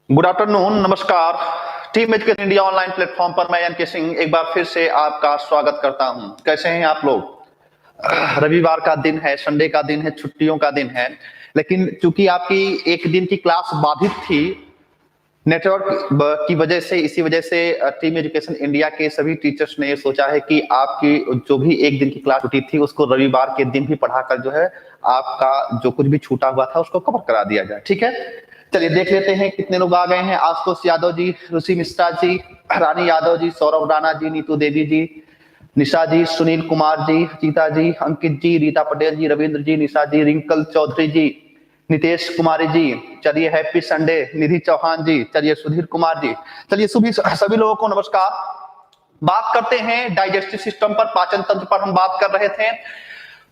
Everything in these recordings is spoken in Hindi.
गुड आफ्टरनून, नमस्कार। Team education India online platform पर मैं एन के सिंह एक बार फिर से आपका स्वागत करता हूं। कैसे हैं आप लोग? रविवार का दिन है, संडे का दिन है, छुट्टियों का दिन है, लेकिन चूंकि आपकी एक दिन की क्लास बाधित थी नेटवर्क की वजह से, इसी वजह से टीम एजुकेशन इंडिया के सभी टीचर्स ने ये सोचा है कि आपकी जो भी एक दिन की क्लास छुट्टी थी उसको रविवार के दिन भी पढ़ाकर जो है आपका जो कुछ भी छूटा हुआ था उसको कवर करा दिया जाए। ठीक है, चलिए देख लेते हैं कितने लोग आ गए हैं। आशुतोष यादव जी, रुचि मिश्रा जी, रानी यादव जी, सौरभ राणा जी, नीतू देवी जी, निशा जी, सुनील कुमार जी, चीता जी, अंकित जी, रीता पटेल जी, रविंद्र जी, निशा जी, रिंकल चौधरी जी, नितेश कुमारी जी, चलिए हैप्पी संडे, निधि चौहान जी, चलिए सुधीर कुमार जी, चलिए सभी लोगों को नमस्कार। बात करते हैं डाइजेस्टिव सिस्टम पर, पाचन तंत्र पर हम बात कर रहे थे।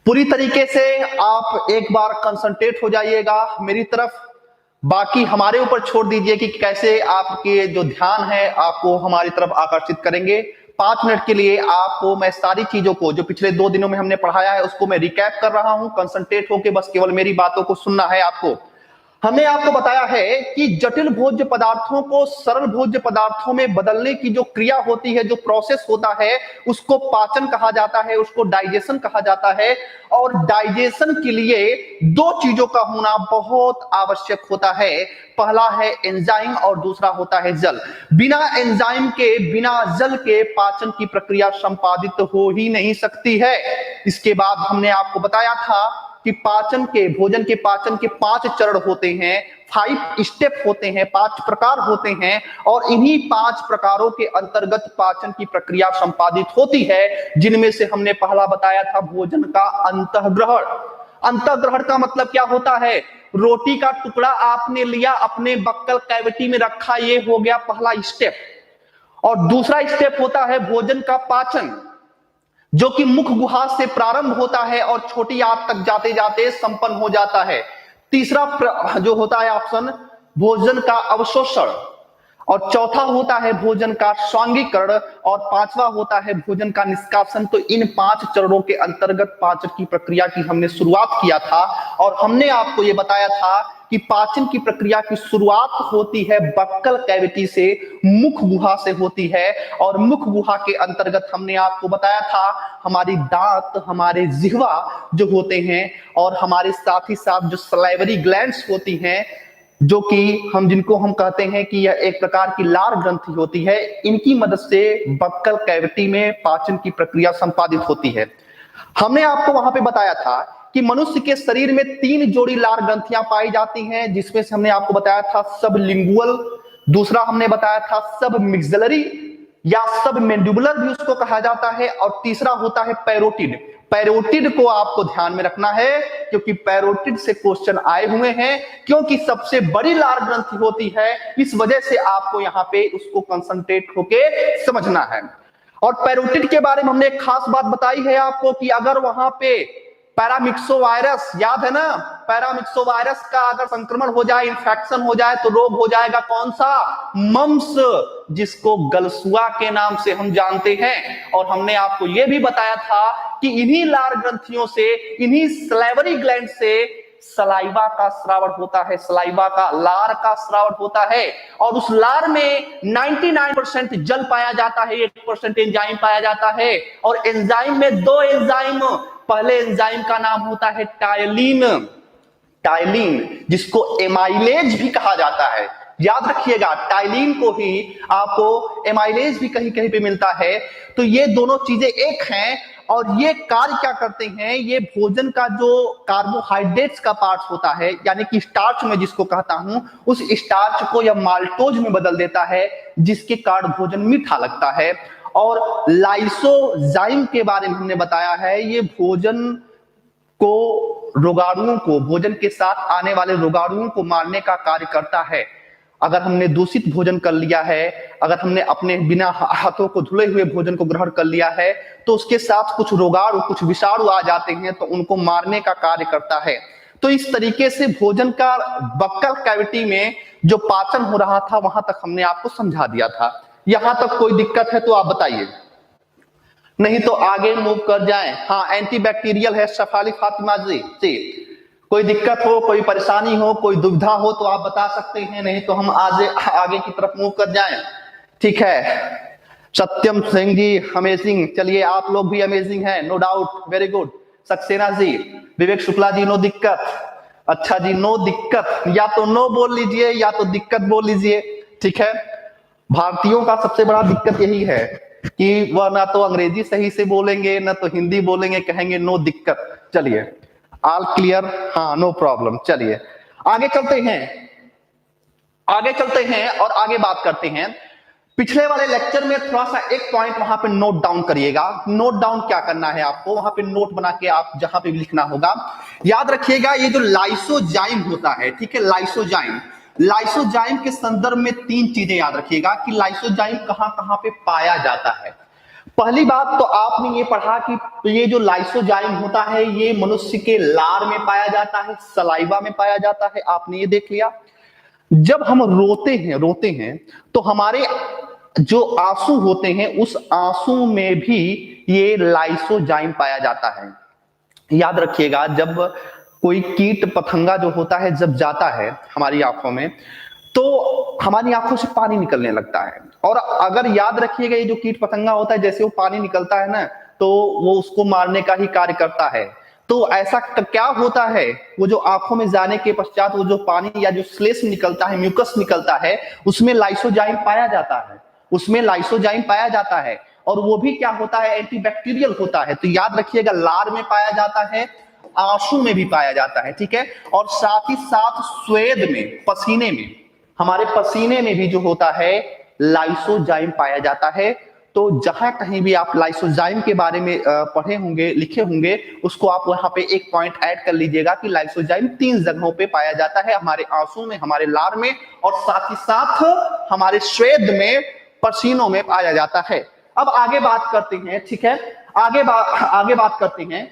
पूरी तरीके से आप एक बार कंसंट्रेट हो जाइएगा मेरी तरफ, बाकी हमारे ऊपर छोड़ दीजिए कि कैसे आपके जो ध्यान है आपको हमारी तरफ आकर्षित करेंगे। 5 मिनट के लिए आपको मैं सारी चीजों को जो पिछले 2 दिनों में हमने पढ़ाया है उसको मैं रिकैप कर रहा हूं। कंसंट्रेट होकर बस केवल मेरी बातों को सुनना है आपको। हमने आपको बताया है कि जटिल भोज्य पदार्थों को सरल भोज्य पदार्थों में बदलने की जो क्रिया होती है, जो प्रोसेस होता है, उसको पाचन कहा जाता है, उसको डाइजेशन कहा जाता है। और डाइजेशन के लिए 2 चीजों का होना बहुत आवश्यक होता है। पहला है एंजाइम और दूसरा होता है जल। बिना एंजाइम के, बिना जल के पाचन की प्रक्रिया संपादित हो ही नहीं सकती है। इसके बाद हमने आपको बताया था कि भोजन के पाचन के 5 चरण होते हैं, 5 स्टेप होते हैं, 5 प्रकार होते हैं, और इन्हीं 5 प्रकारों के अंतर्गत पाचन की प्रक्रिया संपादित होती है, जिनमें से हमने पहला बताया था भोजन का अंतःग्रहण। अंतःग्रहण का मतलब क्या होता है? रोटी का टुकड़ा आपने लिया, अपने बक्कल कैविटी में रखा, ये हो गया पहला स्टेप। और दूसरा स्टेप होता है भोजन का पाचन, जो कि मुख गुहा से प्रारंभ होता है और छोटी आंत तक जाते जाते संपन्न हो जाता है। तीसरा जो होता है ऑप्शन, भोजन का अवशोषण, और चौथा होता है भोजन का स्वांगीकरण, और 5वां होता है भोजन का निष्कासन। तो इन 5 चरणों के अंतर्गत पाचन की प्रक्रिया की हमने शुरुआत किया था, और हमने आपको यह बताया था कि पाचन की प्रक्रिया की शुरुआत होती है बक्कल कैविटी से, मुख गुहा से होती है। और मुख गुहा के अंतर्गत हमने आपको बताया था हमारी दांत, हमारे जिह्वा जो होते हैं, और हमारे साथ ही साथ जो सलाइवरी ग्लैंड्स होती हैं, जो कि जिनको हम कहते हैं कि यह एक प्रकार की लार ग्रंथि होती है, इनकी मदद से बक्कल कैविटी में पाचन की प्रक्रिया संपादित होती है। हमने आपको वहां पे बताया था कि मनुष्य के शरीर में 3 जोड़ी लार ग्रंथियां पाई जाती हैं, जिसमें से हमने आपको बताया था सबलिंगुअल, दूसरा हमने बताया था सब मिक्सलरी या सब मेंडिबुलर भी उसको कहा जाता है, और तीसरा होता है पैरोटिड। पैरोटिड को आपको ध्यान में रखना है क्योंकि पैरोटिड से क्वेश्चन आए हुए हैं, क्योंकि सबसे बड़ी लार ग्रंथि होती है, इस वजह से आपको यहां पे उसको कंसंट्रेट होके समझना है। और पैरोटिड के बारे में हमने एक खास बात बताई है आपको कि अगर वहां पे पैरामिक्सोवायरस, याद है ना, पैरामिक्सोवायरस का अगर संक्रमण हो जाए, इंफेक्शन हो जाए, तो रोग हो जाएगा कौन सा? मम्स, जिसको गलसुआ के नाम से हम जानते हैं। और हमने आपको यह भी बताया था कि इन्हीं लार ग्रंथियों से, इन्हीं सलाइवरी ग्लैंड से सलाइवा का स्रावन होता है, सलाइवा का, लार का स्रावन होता है। और उस लार में 99% जल पाया जाता है, 1% एंजाइम पाया जाता है। और एंजाइम में 2 एंजाइम, पहले एंजाइम का नाम होता है टायलिन, टायलिन जिसको एमाइलेज भी कहा जाता है। याद रखिएगा, टायलिन को ही आपको एमाइलेज भी कहीं कहीं पे मिलता है। तो ये दोनों चीजें एक हैं, और ये कार्य क्या करते हैं? ये भोजन का जो कार्बोहाइड्रेट्स का पार्ट होता है, यानी कि स्टार्च में जिसको कहता हूं, उस स्टार्च को यह माल्टोज में बदल देता है, जिसके कारण भोजन मीठा लगता है। और लाइसोजाइम के बारे में हमने बताया है, ये भोजन को, रोगाणुओं को, भोजन के साथ आने वाले रोगाणुओं को मारने का कार्य करता है। अगर हमने दूषित भोजन कर लिया है, अगर हमने अपने बिना हाथों को धुले हुए भोजन को ग्रहण कर लिया है, तो उसके साथ कुछ रोगाणु, कुछ विषाणु आ जाते हैं, तो उनको मारने का कार्य करता है। तो इस तरीके से भोजन का बक्कल कैविटी में जो पाचन हो रहा था, वहां तक हमने आपको समझा दिया था। यहां तक कोई दिक्कत है तो आप बताइए, नहीं तो आगे मूव कर जाएं। हाँ, एंटीबैक्टीरियल है, शफाली फातिमा जी। कोई दिक्कत हो, कोई परेशानी हो, कोई दुविधा हो तो आप बता सकते हैं, नहीं तो हम आगे की तरफ मूव कर जाएं। ठीक है, सत्यम सिंह जी अमेजिंग, चलिए आप लोग भी अमेजिंग हैं, no doubt, very good. Saxena ji, Vivek Shukla ji no दिक्कत, अच्छा जी नो दिक्कत, या तो नो बोल लीजिए या तो दिक्कत बोल लीजिए। ठीक है, भारतीयों का सबसे बड़ा दिक्कत यही है कि वह ना तो अंग्रेजी सही से बोलेंगे ना तो हिंदी बोलेंगे, कहेंगे नो दिक्कत। चलिए ऑल क्लियर, हाँ नो प्रॉब्लम। चलिए आगे चलते हैं, आगे चलते हैं और आगे बात करते हैं। पिछले वाले लेक्चर में थोड़ा सा एक पॉइंट वहां पे नोट डाउन करिएगा। नोट डाउन क्या करना है आपको, वहां पे नोट बना के आप जहां पे भी लिखना होगा, याद रखिएगा ये जो लाइसोजाइम होता है, ठीक है, लाइसोजाइम, लाइसोजाइम के संदर्भ में तीन चीजें याद रखिएगा कि लाइसोजाइम कहां कहां पे पाया जाता है। पहली बात तो आपने ये पढ़ा कि ये जो लाइसोजाइम होता है ये मनुष्य के लार में पाया जाता है, सलाइवा में पाया जाता है, आपने ये देख लिया। जब हम रोते हैं तो हमारे जो आंसू होते हैं उस आंसू में भी ये लाइसोजाइम पाया जाता है। याद रखिएगा जब कोई कीट पतंगा जो होता है जब जाता है हमारी आंखों में तो हमारी आंखों से पानी निकलने लगता है। और अगर याद रखिएगा ये जो कीट पतंगा होता है जैसे वो पानी निकलता है ना तो वो उसको मारने का ही कार्य करता है। तो ऐसा क्या होता है, वो जो आंखों में जाने के पश्चात वो जो पानी या जो श्लेष्म निकलता है, म्यूकस निकलता है, उसमें लाइसोजाइम पाया जाता है, उसमें लाइसोजाइम पाया जाता है। और वो भी क्या होता है, एंटीबैक्टीरियल होता है। तो याद रखिएगा लार में पाया जाता है, आंसू में भी पाया जाता है, ठीक है। और साथ ही साथ स्वेद में, पसीने में, हमारे पसीने में भी जो होता है लाइसोजाइम पाया जाता है। तो जहां कहीं भी आप लाइसोजाइम के बारे में पढ़े होंगे, लिखे होंगे, उसको आप वहां पे एक पॉइंट ऐड कर लीजिएगा कि लाइसोजाइम 3 जगहों पे पाया जाता है, हमारे आंसू में, हमारे लार में, और साथ ही साथ हमारे स्वेद में, पसीनों में पाया जाता है। अब आगे बात करते हैं, ठीक है, आगे बात करते हैं।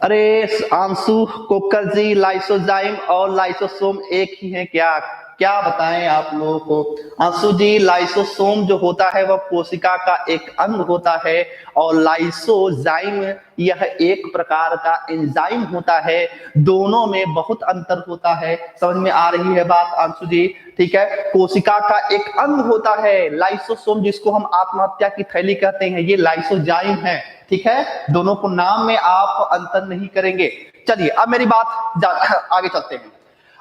अरे आंसू कोकर जी, लाइसोजाइम और लाइसोसोम एक ही है क्या, क्या बताएं आप लोगों को। आंसू जी, लाइसोसोम जो होता है वह कोशिका का एक अंग होता है और लाइसोजाइम यह एक प्रकार का एंजाइम होता है। दोनों में बहुत अंतर होता है, समझ में आ रही है बात आंसू जी, ठीक है। कोशिका का एक अंग होता है लाइसोसोम, जिसको हम आत्महत्या की थैली कहते हैं, ये लाइसोजाइम है, ठीक है। दोनों को नाम में आप अंतर नहीं करेंगे। चलिए अब मेरी बात आगे चलते हैं।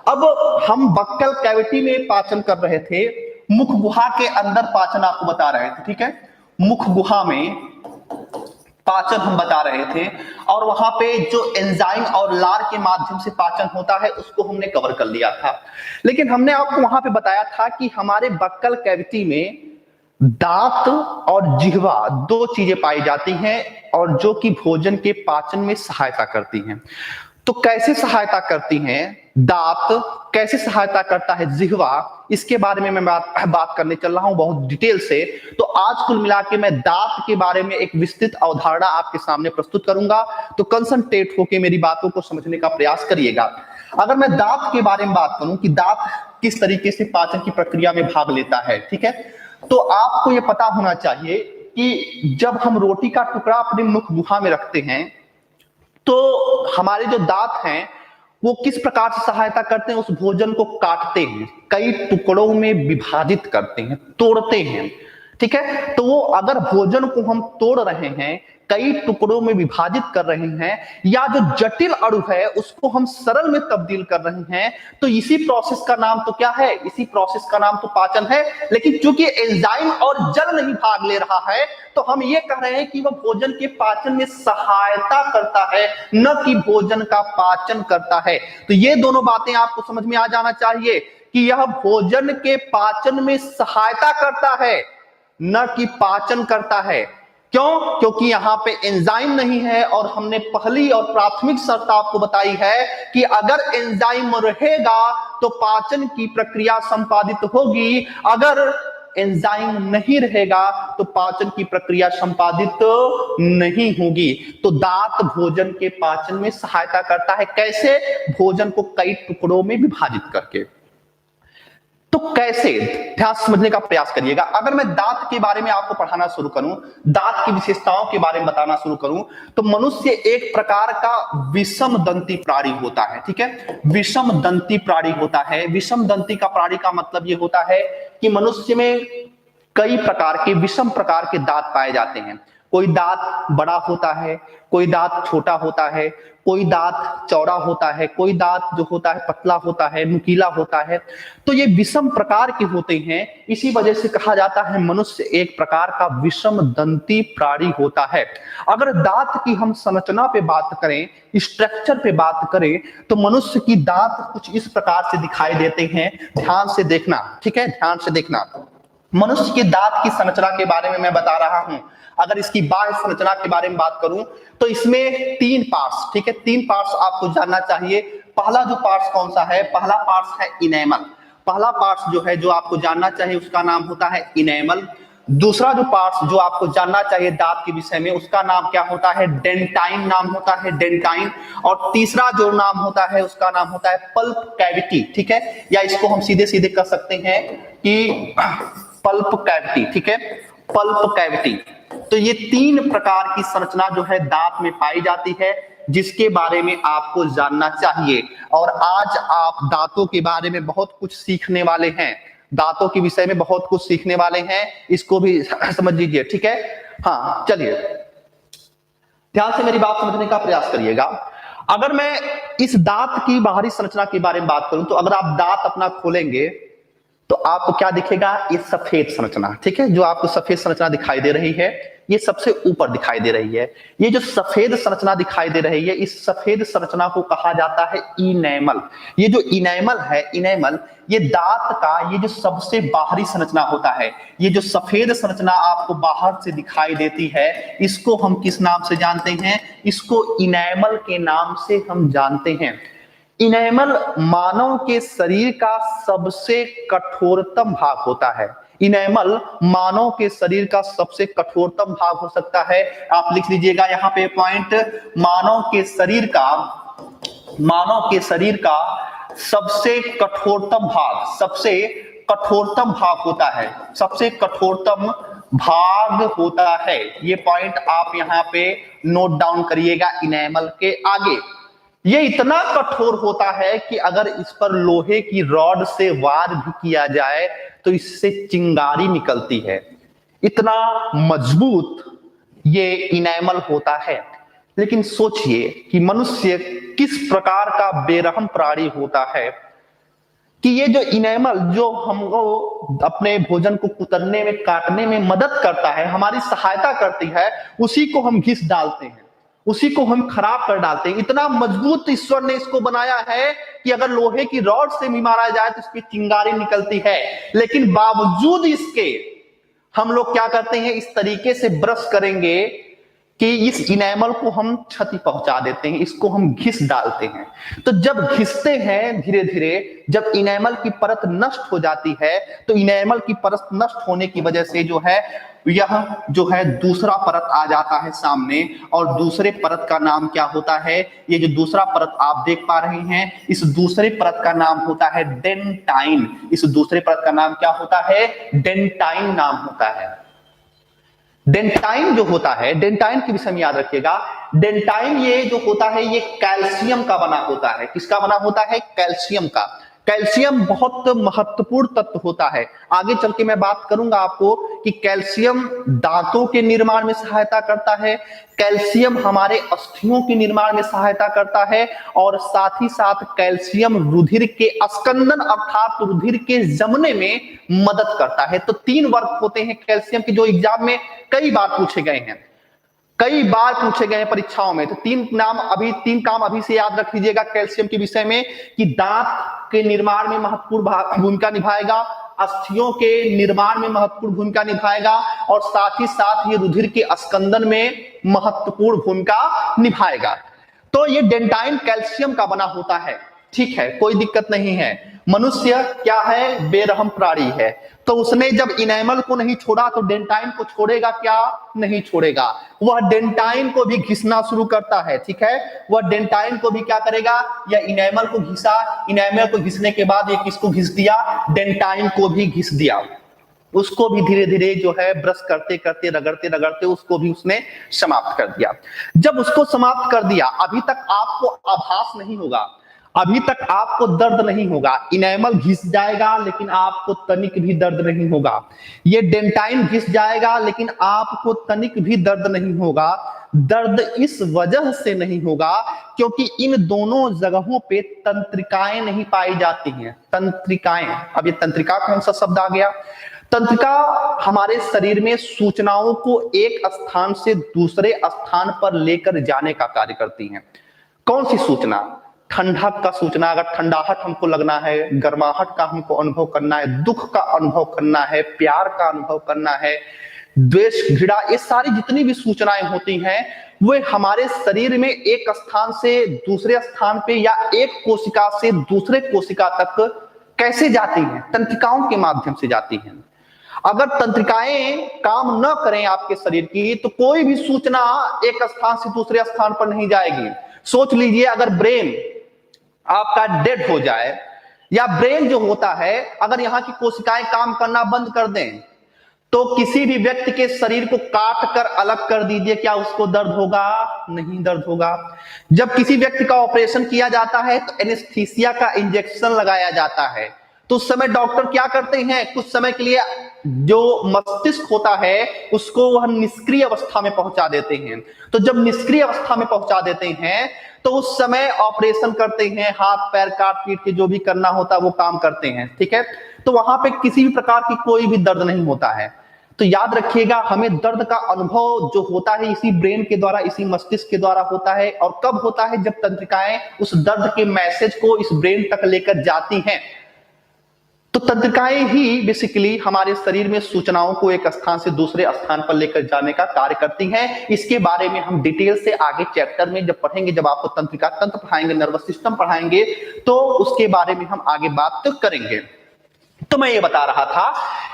अब हम बक्कल कैविटी में पाचन कर रहे थे, मुख गुहा के अंदर पाचन आपको बता रहे थे, ठीक है। मुख गुहा में पाचन हम बता रहे थे और वहां पे जो एंजाइम और लार के माध्यम से पाचन होता है उसको हमने कवर कर लिया था। लेकिन हमने आपको वहां पे बताया था कि हमारे बक्कल कैविटी में दांत और जिह्वा 2 चीजें पाई जाती हैं और जो कि भोजन के पाचन में सहायता करती हैं। तो कैसे सहायता करती हैं दांत, कैसे सहायता करता है जिह्वा, इसके बारे में मैं बात करने चल रहा हूं बहुत डिटेल से। तो आज कुल मिला के मैं दांत के बारे में एक विस्तृत अवधारणा आपके सामने प्रस्तुत करूंगा, तो कंसंट्रेट होकर मेरी बातों को समझने का प्रयास करिएगा। अगर मैं दांत के बारे में बात करूं कि दांत किस तरीके से पाचन की प्रक्रिया में भाग लेता है, ठीक है, तो आपको यह पता होना चाहिए कि जब हम रोटी का टुकड़ा अपने मुख गुहा में रखते हैं तो हमारे जो दांत हैं वो किस प्रकार से सहायता करते हैं, उस भोजन को काटते हैं, कई टुकड़ों में विभाजित करते हैं, तोड़ते हैं, ठीक है। तो वो अगर भोजन को हम तोड़ रहे हैं, कई टुकड़ों में विभाजित कर रहे हैं, या जो जटिल अणु है उसको हम सरल में तब्दील कर रहे हैं, तो इसी प्रोसेस का नाम तो क्या है, इसी प्रोसेस का नाम तो पाचन है। लेकिन चूंकि एंजाइम और जल नहीं भाग ले रहा है तो हम ये कह रहे हैं कि वह भोजन के पाचन में सहायता करता है, न कि भोजन का पाचन करता है। तो ये दोनों बातें आपको समझ में आ जाना चाहिए कि यह भोजन के पाचन में सहायता करता है, न कि पाचन करता है। क्यों? क्योंकि यहां पे एंजाइम नहीं है। और हमने पहली और प्राथमिक शर्त आपको बताई है कि अगर एंजाइम रहेगा तो पाचन की प्रक्रिया संपादित होगी, अगर एंजाइम नहीं रहेगा तो पाचन की प्रक्रिया संपादित नहीं होगी। तो दांत भोजन के पाचन में सहायता करता है, कैसे? भोजन को कई टुकड़ों में विभाजित करके। तो कैसे, ध्यान से समझने का प्रयास करिएगा। अगर मैं दांत के बारे में आपको पढ़ाना शुरू करूं, दांत की विशेषताओं के बारे में बताना शुरू करूं, तो मनुष्य एक प्रकार का विषम दंती प्राणी होता है। ठीक है, विषम दंती प्राणी होता है। विषम दंती का प्राणी का मतलब यह होता है कि मनुष्य में कई प्रकार के, विषम प्रकार के दांत पाए जाते हैं। कोई दांत बड़ा होता है, कोई दांत छोटा होता है, कोई दांत चौड़ा होता है, कोई दांत जो होता है पतला होता है, नुकीला होता है। तो ये विषम प्रकार के होते हैं। इसी वजह से कहा जाता है मनुष्य एक प्रकार का विषम दंती प्राणी होता है। अगर दांत की हम संरचना पे बात करें, स्ट्रक्चर पे बात करें, तो मनुष्य की दांत कुछ इस प्रकार से दिखाई देते हैं। ध्यान से देखना, ठीक है, ध्यान से देखना। मनुष्य के दांत की संरचना के बारे में मैं बता रहा हूं। अगर इसकी बाह्य संरचना के बारे में बात करूं तो इसमें 3 पार्ट्स, ठीक है, 3 पार्ट्स आपको जानना चाहिए। पहला जो पार्ट्स कौन सा है? पहला पार्ट्स है इनेमल। पहला पार्ट्स जो है, जो आपको जानना चाहिए, उसका नाम होता है इनेमल। दूसरा जो पार्ट्स जो आपको जानना चाहिए दांत के विषय में, उसका नाम क्या होता है? डेंटाइन नाम होता है, डेंटाइन। और तीसरा जो नाम होता है उसका नाम होता है पल्प कैविटी। ठीक है, या इसको हम सीधे सीधे कह सकते हैं कि पल्प कैविटी। ठीक है, पल्प कैविटी। तो ये 3 प्रकार की संरचना जो है दांत में पाई जाती है, जिसके बारे में आपको जानना चाहिए। और आज आप दांतों के बारे में बहुत कुछ सीखने वाले हैं, दांतों के विषय में बहुत कुछ सीखने वाले हैं, इसको भी समझ लीजिए। ठीक है, हाँ चलिए ध्यान से मेरी बात समझने का प्रयास करिएगा। अगर मैं इस दांत की बाहरी संरचना के बारे में बात करूं, तो अगर आप दांत अपना खोलेंगे तो आपको क्या दिखेगा? ये सफेद संरचना। ठीक है, जो आपको सफेद संरचना दिखाई दे रही है, ये सबसे ऊपर दिखाई दे रही है। ये जो सफेद संरचना दिखाई दे रही है, इस सफेद संरचना को कहा जाता है इनेमल। ये जो इनेमल है, इनेमल, ये दांत का ये जो सबसे बाहरी संरचना होता है, ये जो सफेद संरचना आपको बाहर से दिखाई देती है, इसको हम किस नाम से जानते हैं? इसको इनेमल के नाम से हम जानते हैं। इनेमल मानव के शरीर का सबसे कठोरतम भाग होता है। इनेमल मानव के शरीर का सबसे कठोरतम भाग हो सकता है। आप लिख लीजिएगा यहाँ पे पॉइंट, मानव के शरीर का सबसे कठोरतम भाग, सबसे कठोरतम भाग होता है, सबसे कठोरतम भाग होता है। ये पॉइंट आप यहाँ पे नोट डाउन करिएगा। इनेमल के आगे ये इतना कठोर होता है कि अगर इस पर लोहे की रॉड से वार भी किया जाए तो इससे चिंगारी निकलती है। इतना मजबूत ये इनेमल होता है। लेकिन सोचिए कि मनुष्य किस प्रकार का बेरहम प्राणी होता है कि ये जो इनेमल जो हमको अपने भोजन को कुतरने में, काटने में मदद करता है, हमारी सहायता करती है, उसी को हम घिस डालते हैं, उसी को हम खराब कर डालते हैं। इतना मजबूत ईश्वर ने इसको बनाया है कि अगर लोहे की रॉड से भी मारा जाए तो इसकी चिंगारी निकलती है। लेकिन बावजूद इसके हम लोग क्या करते हैं? इस तरीके से ब्रश करेंगे कि इस इनेमल को हम क्षति पहुंचा देते हैं, इसको हम घिस डालते हैं। तो जब घिसते हैं धीरे धीरे, जब इनेमल की परत नष्ट हो जाती है, तो इनेमल की परत नष्ट होने की वजह से जो है, यह जो है दूसरा परत आ जाता है सामने। और दूसरे परत का नाम क्या होता है? ये जो दूसरा परत आप देख पा रहे हैं, इस दूसरे परत का नाम होता है डेंटाइन। इस दूसरे परत का नाम क्या होता है? डेंटाइन नाम होता है। डेंटाइन जो होता है, डेंटाइन के विषय में याद रखिएगा। डेंटाइन ये जो होता है, ये कैल्शियम का बना होता है। किसका बना होता है? कैल्शियम का। कैल्शियम बहुत महत्वपूर्ण तत्व होता है। आगे चल के मैं बात करूंगा आपको कि कैल्शियम दांतों के निर्माण में सहायता करता है, कैल्शियम हमारे अस्थियों के निर्माण में सहायता करता है, और साथ ही साथ कैल्शियम रुधिर के अस्कंदन अर्थात रुधिर के जमने में मदद करता है। तो 3 वर्ग होते हैं कैल्शियम के, जो एग्जाम में कई बार पूछे गए हैं, कई बार पूछे गए हैं परीक्षाओं में। तो 3 काम अभी से याद रख लीजिएगा कैल्शियम के विषय में, कि दांत के निर्माण में महत्वपूर्ण भूमिका निभाएगा, अस्थियों के निर्माण में महत्वपूर्ण भूमिका निभाएगा, और साथ ही साथ ये रुधिर के अस्कंदन में महत्वपूर्ण भूमिका निभाएगा। तो ये डेंटाइन कैल्शियम का बना होता है। ठीक है, कोई दिक्कत नहीं है। मनुष्य क्या है? बेरहम प्राणी है। तो उसने जब इनेमल को नहीं छोड़ा तो डेंटाइन को छोड़ेगा क्या? नहीं छोड़ेगा। वह डेंटाइन को भी घिसना शुरू करता है, ठीक है। वह डेंटाइन को भी क्या करेगा? या इनेमल को घिसा, इनेमल को घिसने के बाद ये किसको घिस दिया? डेंटाइन को भी घिस दिया। उसको भी धीरे धीरे जो है ब्रश करते करते, रगड़ते रगड़ते उसको भी उसने समाप्त कर दिया। जब उसको समाप्त कर दिया, अभी तक आपको आभास नहीं होगा, अभी तक आपको दर्द नहीं होगा। इनेमल घिस जाएगा लेकिन आपको तनिक भी दर्द नहीं होगा। ये डेंटाइन घिस जाएगा लेकिन आपको तनिक भी दर्द नहीं होगा। दर्द इस वजह से नहीं होगा क्योंकि इन दोनों जगहों पे तंत्रिकाएं नहीं पाई जाती हैं। तंत्रिकाएं, अब ये तंत्रिका कौन सा शब्द आ गया? तंत्रिका हमारे शरीर में सूचनाओं को एक स्थान से दूसरे स्थान पर लेकर जाने का कार्य करती हैं। कौन सी सूचना? ठंडक का सूचना, अगर ठंडाहट हमको लगना है, गर्माहट का हमको अनुभव करना है, दुख का अनुभव करना है, प्यार का अनुभव करना है, द्वेष, घृणा, ये सारी जितनी भी सूचनाएं होती हैं वे हमारे शरीर में एक स्थान से दूसरे स्थान पे या एक कोशिका से दूसरे कोशिका तक कैसे जाती हैं? तंत्रिकाओं के माध्यम से जाती हैं। अगर तंत्रिकाएं काम न करें आपके शरीर की तो कोई भी सूचना एक स्थान से दूसरे स्थान पर नहीं जाएगी। सोच लीजिए, अगर ब्रेन आपका डेड हो जाए या ब्रेन जो होता है अगर यहां की कोशिकाएं काम करना बंद कर दें तो किसी भी व्यक्ति के शरीर को काट कर अलग कर दीजिए, क्या उसको दर्द होगा? नहीं दर्द होगा। जब किसी व्यक्ति का ऑपरेशन किया जाता है तो एनेस्थीसिया का इंजेक्शन लगाया जाता है, तो उस समय डॉक्टर क्या करते हैं? कुछ समय के लिए जो मस्तिष्क होता है उसको वह निष्क्रिय अवस्था में पहुंचा देते हैं। तो जब निष्क्रिय अवस्था में पहुंचा देते हैं तो उस समय ऑपरेशन करते हैं, हाथ पैर काट पीट के जो भी करना होता है वो काम करते हैं, ठीक है। तो वहां पे किसी भी प्रकार की कोई भी दर्द नहीं होता है। तो याद रखिएगा, हमें दर्द का अनुभव जो होता है इसी ब्रेन के द्वारा, इसी मस्तिष्क के द्वारा होता है। और कब होता है? जब तंत्रिकाएं उस दर्द के मैसेज को इस ब्रेन तक लेकर जाती हैं। तो तंत्रिकाएं ही बेसिकली हमारे शरीर में सूचनाओं को एक स्थान से दूसरे स्थान पर लेकर जाने का कार्य करती हैं। इसके बारे में हम डिटेल से आगे चैप्टर में जब पढ़ेंगे, जब आपको तंत्रिका तंत्र पढ़ाएंगे, नर्वस सिस्टम पढ़ाएंगे, तो उसके बारे में हम आगे बात करेंगे। तो मैं ये बता रहा था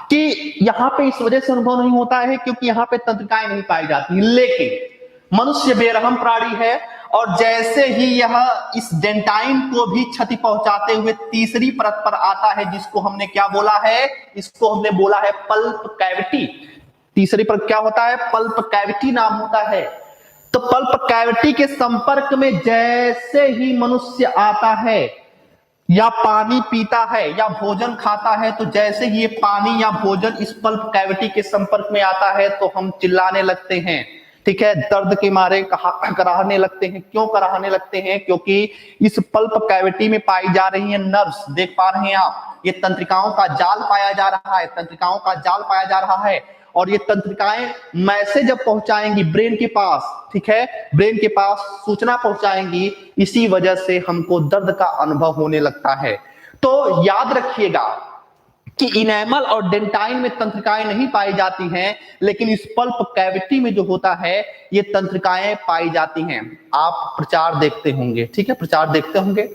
कि यहां पे इस वजह से अनुभव नहीं होता है क्योंकि यहां पे तंत्रिकाएं नहीं पाई जाती। लेकिन मनुष्य बेरहम प्राणी है और जैसे ही यह इस डेंटाइन को भी क्षति पहुंचाते हुए तीसरी परत पर आता है, जिसको हमने क्या बोला है? इसको हमने बोला है पल्प कैविटी। तीसरी परत क्या होता है? पल्प कैविटी नाम होता है। तो पल्प कैविटी के संपर्क में जैसे ही मनुष्य आता है या पानी पीता है या भोजन खाता है, तो जैसे ही ये पानी या भोजन इस पल्प कैविटी के संपर्क में आता है तो हम चिल्लाने लगते हैं, ठीक है। दर्द के मारे कराहने लगते हैं। क्यों कराहने लगते हैं? क्योंकि इस पल्प कैविटी में पाई जा रही है नर्व्स, देख पा रहे हैं आप, ये तंत्रिकाओं का जाल पाया जा रहा है, तंत्रिकाओं का जाल पाया जा रहा है। और ये तंत्रिकाएं मैसेज जब पहुंचाएंगी ब्रेन के पास, ठीक है, ब्रेन के पास सूचना पहुंचाएंगी, इसी वजह से हमको दर्द का अनुभव होने लगता है। तो याद रखिएगा कि इनेमल और डेंटाइन में तंत्रिकाएं नहीं पाई जाती हैं, लेकिन इस पल्प कैविटी में जो होता है ये तंत्रिकाएं पाई जाती हैं। आप प्रचार देखते होंगे, ठीक है, प्रचार देखते होंगे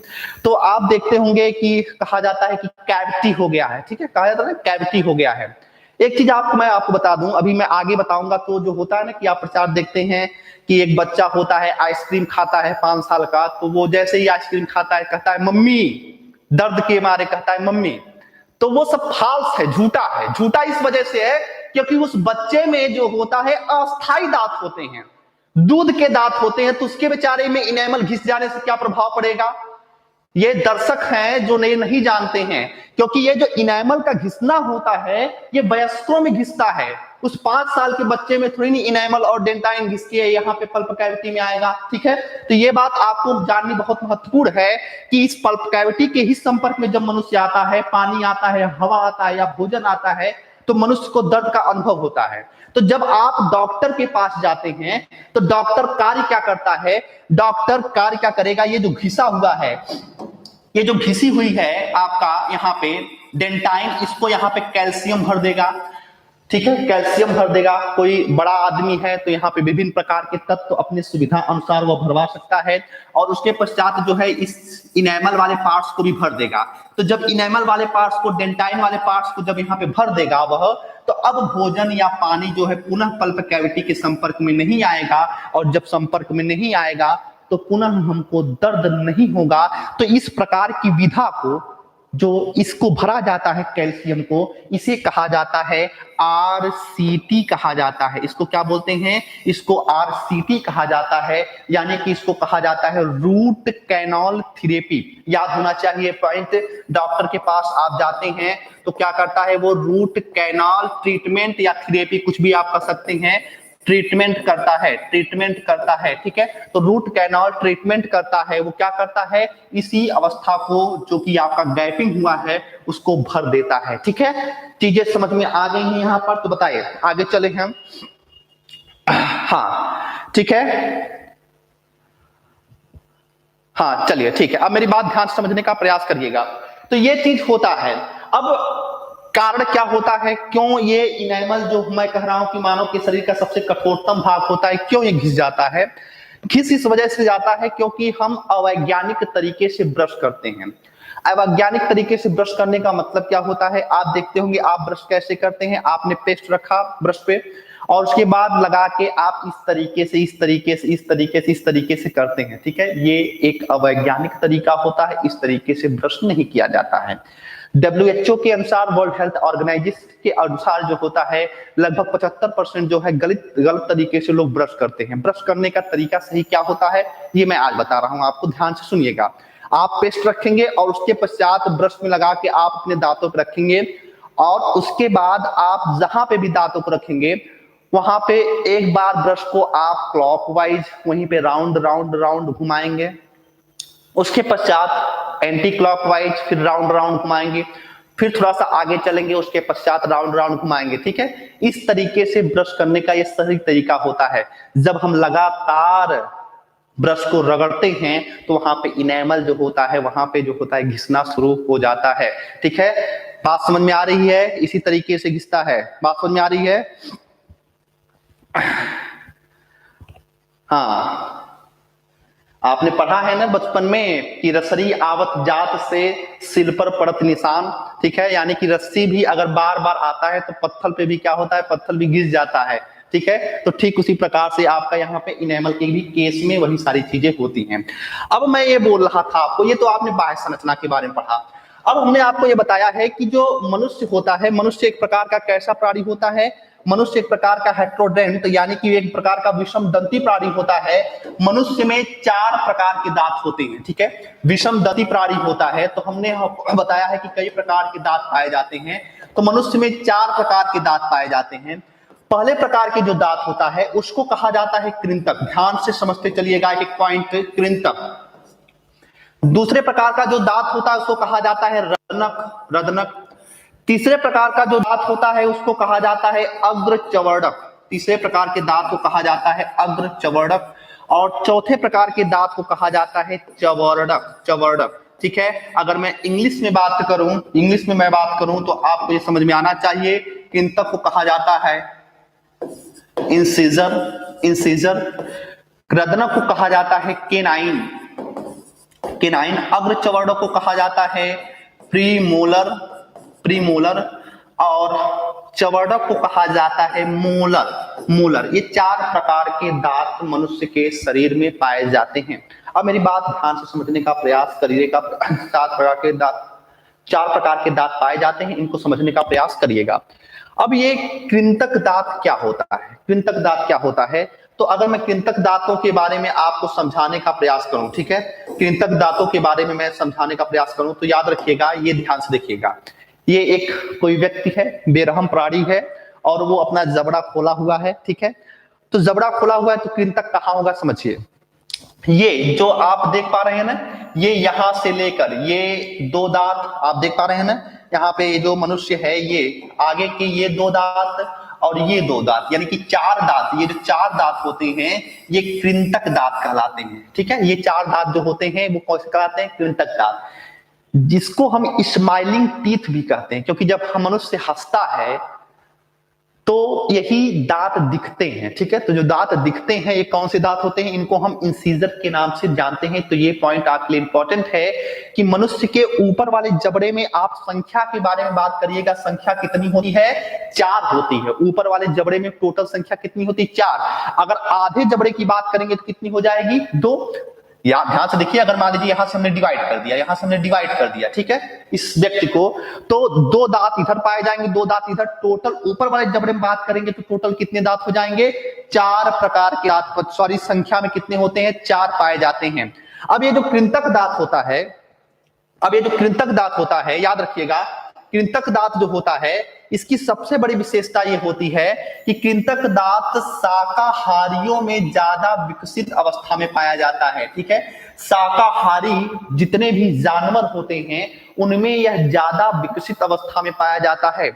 तो आप देखते होंगे कि कहा जाता है कि कैविटी हो गया है, ठीक है, कहा जाता है कैविटी हो गया है। एक चीज मैं आपको बता दूं, अभी मैं आगे बताऊंगा। तो जो होता है ना कि आप प्रचार देखते हैं कि एक बच्चा होता है आइसक्रीम खाता है 5 साल का, तो वो जैसे ही आइसक्रीम खाता है कहता है मम्मी, दर्द के मारे कहता है मम्मी। तो वो सब फाल्स है, झूठा है। झूठा इस वजह से है क्योंकि उस बच्चे में जो होता है अस्थाई दांत होते हैं, दूध के दांत होते हैं, तो उसके बेचारे में इनेमल घिस जाने से क्या प्रभाव पड़ेगा? ये दर्शक हैं जो नहीं जानते हैं, क्योंकि ये जो इनेमल का घिसना होता है ये वयस्कों में घिसता है। उस 5 साल के बच्चे में थोड़ी नहीं इनेमल और डेंटाइन घिस के यहाँ पे पल्प कैविटी में आएगा, ठीक है। तो ये बात आपको जाननी बहुत महत्वपूर्ण है कि इस पल्प कैविटी के ही संपर्क में जब मनुष्य आता है, पानी आता है, हवा आता है या भोजन आता है, तो मनुष्य को दर्द का अनुभव होता है। तो जब आप डॉक्टर के पास जाते हैं तो डॉक्टर कार्य क्या करता है? डॉक्टर कार्य क्या करेगा? ये जो घिसा हुआ है, ये जो घिसी हुई है आपका यहाँ पे डेंटाइन, इसको यहाँ पे कैल्शियम भर देगा। ठीक है, कैल्शियम भर देगा। कोई बड़ा आदमी है तो यहाँ पे विभिन्न प्रकार के तत्व अपनी सुविधा अनुसार वो भरवा सकता है, और उसके पश्चात जो है इस इनेमल वाले पार्ट्स को भी भर देगा। तो जब इनेमल वाले पार्ट्स को, डेंटाइन वाले पार्ट्स को जब यहाँ पे भर देगा वह, तो अब भोजन या पानी जो है पुनः पल्प कैविटी के संपर्क में नहीं आएगा, और जब संपर्क में नहीं आएगा तो पुनः हमको दर्द नहीं होगा। तो इस प्रकार की विधा को, जो इसको भरा जाता है कैल्शियम को, इसे कहा जाता है आरसीटी कहा जाता है। इसको क्या बोलते हैं? इसको आरसीटी कहा जाता है, यानी कि इसको कहा जाता है रूट कैनाल थेरेपी। याद होना चाहिए पॉइंट। डॉक्टर के पास आप जाते हैं तो क्या करता है वो? रूट कैनाल ट्रीटमेंट या थेरेपी, कुछ भी आप कर सकते हैं, ट्रीटमेंट करता है। ठीक है, तो रूट कैनाल ट्रीटमेंट करता है। वो क्या करता है? इसी अवस्था को, जो कि आपका गैपिंग हुआ है, उसको भर देता है। ठीक है, चीजें समझ में आ गई हैं यहाँ पर? तो बताइए, आगे चले हम। हाँ ठीक है, हाँ चलिए ठीक है, अब मेरी बात ध्यान से समझने का प्रयास करिएगा। तो ये चीज होता है। अब कारण क्या होता है? क्यों ये इनेमल, जो मैं कह रहा हूं कि मानव के शरीर का सबसे कठोरतम भाग होता है, क्यों ये घिस जाता है? घिस इस वजह से जाता है क्योंकि हम अवैज्ञानिक तरीके से ब्रश करते हैं। अवैज्ञानिक तरीके से ब्रश करने का मतलब क्या होता है? आप देखते होंगे आप ब्रश कैसे करते हैं। आपने पेस्ट रखा ब्रश पे और उसके बाद लगा के आप इस तरीके से, इस तरीके से, इस तरीके से, इस तरीके से करते हैं। ठीक है, ये एक अवैज्ञानिक तरीका होता है। इस तरीके से ब्रश नहीं किया जाता है। WHO के अनुसार, वर्ल्ड हेल्थ ऑर्गेनाइजेशन के अनुसार जो होता है, लगभग 75% जो है गलत तरीके से लोग ब्रश करते हैं। ब्रश करने का तरीका सही क्या होता है, ये मैं आज बता रहा हूं आपको, ध्यान से सुनिएगा। आप पेस्ट रखेंगे और उसके पश्चात ब्रश में लगा के आप अपने दांतों पर रखेंगे, और उसके बाद आप जहां पे भी दांतों को रखेंगे वहां पे एक बार ब्रश को आप क्लॉकवाइज वहीं पे राउंड राउंड राउंड घुमाएंगे। उसके पश्चात एंटी क्लॉकवाइज फिर राउंड राउंड घुमाएंगे, फिर थोड़ा सा आगे चलेंगे, उसके पश्चात राउंड राउंड घुमाएंगे। ठीक है, इस तरीके से ब्रश करने का यह सही तरीका होता है। जब हम लगातार ब्रश को रगड़ते हैं तो वहां पे इनेमल जो होता है, वहां पे जो होता है घिसना शुरू हो जाता है। ठीक है, बात समझ में आ रही है? इसी तरीके से घिसता है। बात समझ में आ रही है? हाँ, आपने पढ़ा है ना बचपन में कि रसरी आवत जात से सिल पर पड़त निशान। ठीक है, यानी कि रस्सी भी अगर बार बार आता है तो पत्थर पे भी क्या होता है? पत्थर भी घिस जाता है। ठीक है, तो ठीक उसी प्रकार से आपका यहाँ पे इनेमल के भी केस में वही सारी चीजें होती हैं। अब मैं ये बोल रहा था आपको, ये तो आपने बाह्य संरचना के बारे में पढ़ा। अब हमने आपको ये बताया है कि जो मनुष्य होता है, मनुष्य एक प्रकार का कैसा प्राणी होता है? मनुष्य एक प्रकार का हेट्रोडेंट, यानी कि एक प्रकार का विषम दंती प्राणी होता है। मनुष्य में 4 प्रकार के दांत होते हैं। ठीक है, विषम दंती प्राणी होता है। तो हमने बताया है कि कई प्रकार के दांत पाए जाते हैं। तो मनुष्य में 4 प्रकार के दांत पाए जाते हैं। पहले प्रकार के जो दांत होता है उसको कहा जाता है कृंतक। ध्यान से समझते चलिएगा एक पॉइंट, कृंतक। दूसरे प्रकार का जो दांत होता है उसको कहा जाता है रदनक। तीसरे प्रकार का जो दांत होता है उसको कहा जाता है अग्रचवर्णक। तीसरे प्रकार के दांत को कहा जाता है अग्रचवर्णक। और चौथे प्रकार के दांत को कहा जाता है चवर्णक। ठीक है, अगर मैं इंग्लिश में बात करूं तो आपको ये समझ में आना चाहिए, कृंतक को कहा जाता है इंसिजर। रदनक को कहा जाता है केनाइन। अग्रचवर्णक को कहा जाता है प्रीमोलर, और चवर्णक को कहा जाता है मोलर। ये 4 प्रकार के दांत मनुष्य के शरीर में पाए जाते हैं। अब मेरी बात ध्यान से समझने का प्रयास करिएगा। 4 प्रकार के दांत पाए जाते हैं, इनको समझने का प्रयास करिएगा। अब ये कृंतक दांत क्या होता है? तो अगर मैं कृंतक दांतों के बारे में आपको समझाने का प्रयास करूं, ठीक है, कृंतक दांतों के बारे में मैं समझाने का प्रयास करूं, तो याद रखिएगा, ये ध्यान से देखिएगा। ये एक कोई व्यक्ति है, बेरहम प्राणी है, और वो अपना जबड़ा खोला हुआ है। ठीक है, तो जबड़ा खोला हुआ है तो कृंतक कहाँ होगा? समझिए, ये जो आप देख पा रहे हैं ना, ये यहां से लेकर ये 2 दांत आप देख पा रहे हैं ना, यहाँ पे जो मनुष्य है, ये आगे के ये 2 दांत और ये 2 दांत, यानी कि 4 दांत। ये जो 4 दांत होते हैं ये कृंतक दांत कहलाते हैं। ठीक है, ये 4 दांत जो होते हैं वो कौन से कहलाते हैं? कृंतक दांत, जिसको हम स्माइलिंग टीथ भी कहते हैं, क्योंकि जब हम मनुष्य हंसता है तो यही दांत दिखते हैं, ठीक है। तो जो दांत दिखते हैं ये कौन से दांत होते हैं, इनको हम इंसीजर के नाम से जानते हैं। तो ये पॉइंट आपके लिए इंपॉर्टेंट है कि मनुष्य के ऊपर वाले जबड़े में आप संख्या के बारे में बात करिएगा, संख्या कितनी होती है, 4 होती है। ऊपर वाले जबड़े में टोटल संख्या कितनी होती है, 4। अगर आधे जबड़े की बात करेंगे तो कितनी हो जाएगी, 2। या ध्यान से देखिए, अगर मान लीजिए यहां से हमने डिवाइड कर दिया, यहां से हमने डिवाइड कर दिया, ठीक है, इस व्यक्ति को, तो 2 दांत इधर पाए जाएंगे, 2 दांत इधर। टोटल ऊपर वाले जबड़े में बात करेंगे तो टोटल कितने दांत हो जाएंगे, 4 प्रकार के दांत, सॉरी संख्या में कितने होते हैं, 4 पाए जाते हैं। अब ये जो कृंतक दांत होता है, अब ये जो कृंतक दांत होता है, याद रखिएगा, कृंतक दांत जो होता है इसकी सबसे बड़ी विशेषता ये होती है कि कृंतक दांत शाकाहारियों में ज्यादा विकसित अवस्था में पाया जाता है, ठीक है। शाकाहारी जितने भी जानवर होते हैं उनमें यह ज्यादा विकसित अवस्था में पाया जाता है।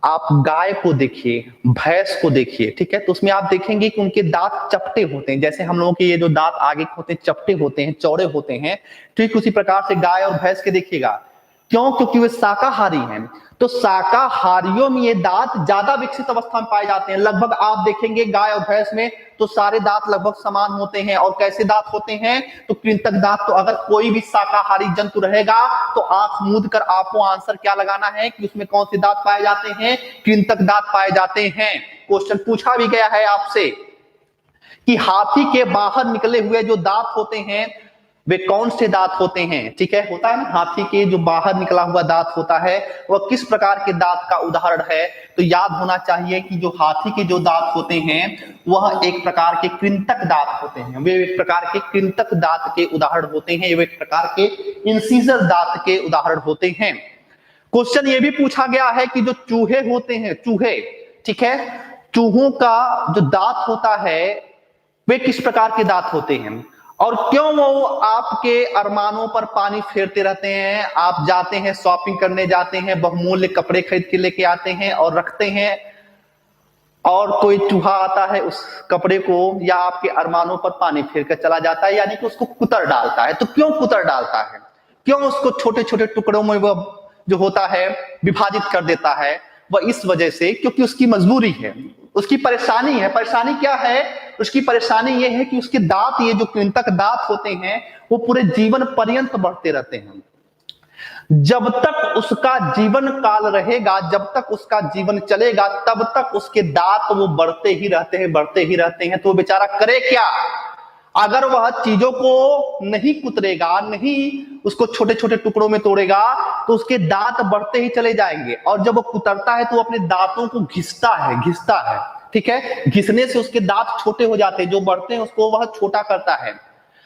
आप गाय को देखिए, भैंस को देखिए, ठीक है, तो उसमें आप देखेंगे कि उनके दांत चपटे होते हैं। जैसे हम लोगों के ये जो दांत आगे होते हैं चपटे होते हैं, चौड़े होते हैं, ठीक उसी प्रकार से गाय और भैंस के देखिएगा। क्यों, क्योंकि वे शाकाहारी हैं। तो शाकाहारियों में ये दांत ज्यादा विकसित अवस्था में पाए जाते हैं। लगभग आप देखेंगे गाय और भैंस में तो सारे दांत लगभग समान होते हैं। और कैसे दांत होते हैं, तो कृंतक दांत। तो अगर कोई भी शाकाहारी जंतु रहेगा तो आंख मूंद कर आपको आंसर क्या लगाना है कि उसमें कौन से दांत पाए जाते हैं, कृंतक दांत पाए जाते हैं। क्वेश्चन पूछा भी गया है आपसे कि हाथी के बाहर निकले हुए जो दांत होते हैं वे कौन से दांत होते हैं, ठीक है, होता है ना, हाथी के जो बाहर निकला हुआ दांत होता है वह किस प्रकार के दांत का उदाहरण है। तो याद होना चाहिए कि जो हाथी के जो दांत होते हैं वह एक प्रकार के कृंतक दांत होते हैं। वे एक प्रकार के कृंतक दांत के उदाहरण होते हैं, वे एक प्रकार के इंसीजर दांत के उदाहरण होते हैं। क्वेश्चन ये भी पूछा गया है कि जो चूहे होते हैं, चूहे, ठीक है, चूहों का जो दांत होता है वे किस प्रकार के दांत होते हैं और क्यों वो आपके अरमानों पर पानी फेरते रहते हैं। आप जाते हैं, शॉपिंग करने जाते हैं, बहुमूल्य कपड़े खरीद के लेके आते हैं और रखते हैं, और कोई चूहा आता है उस कपड़े को या आपके अरमानों पर पानी फेर कर चला जाता है, यानी कि उसको कुतर डालता है। तो क्यों कुतर डालता है, क्यों उसको छोटे छोटे टुकड़ों में वह जो होता है विभाजित कर देता है, वह इस वजह से क्योंकि उसकी मजबूरी है, उसकी परेशानी है। परेशानी क्या है, उसकी परेशानी यह है कि उसके दांत, ये जो कृंतक दांत होते हैं वो पूरे जीवन पर्यंत बढ़ते रहते हैं। जब तक उसका जीवन काल रहेगा, जब तक उसका जीवन चलेगा, तब तक उसके दांत वो बढ़ते ही रहते हैं, बढ़ते ही रहते हैं। तो वो बेचारा करे क्या, अगर वह चीजों को नहीं कुतरेगा, नहीं उसको छोटे छोटे टुकड़ों में तोड़ेगा, तो उसके दांत बढ़ते ही चले जाएंगे। और जब वो कुतरता है तो वो अपने दांतों को घिसता है, घिसता है, ठीक है, घिसने से उसके दांत छोटे हो जाते हैं, जो बढ़ते हैं उसको वह छोटा करता है।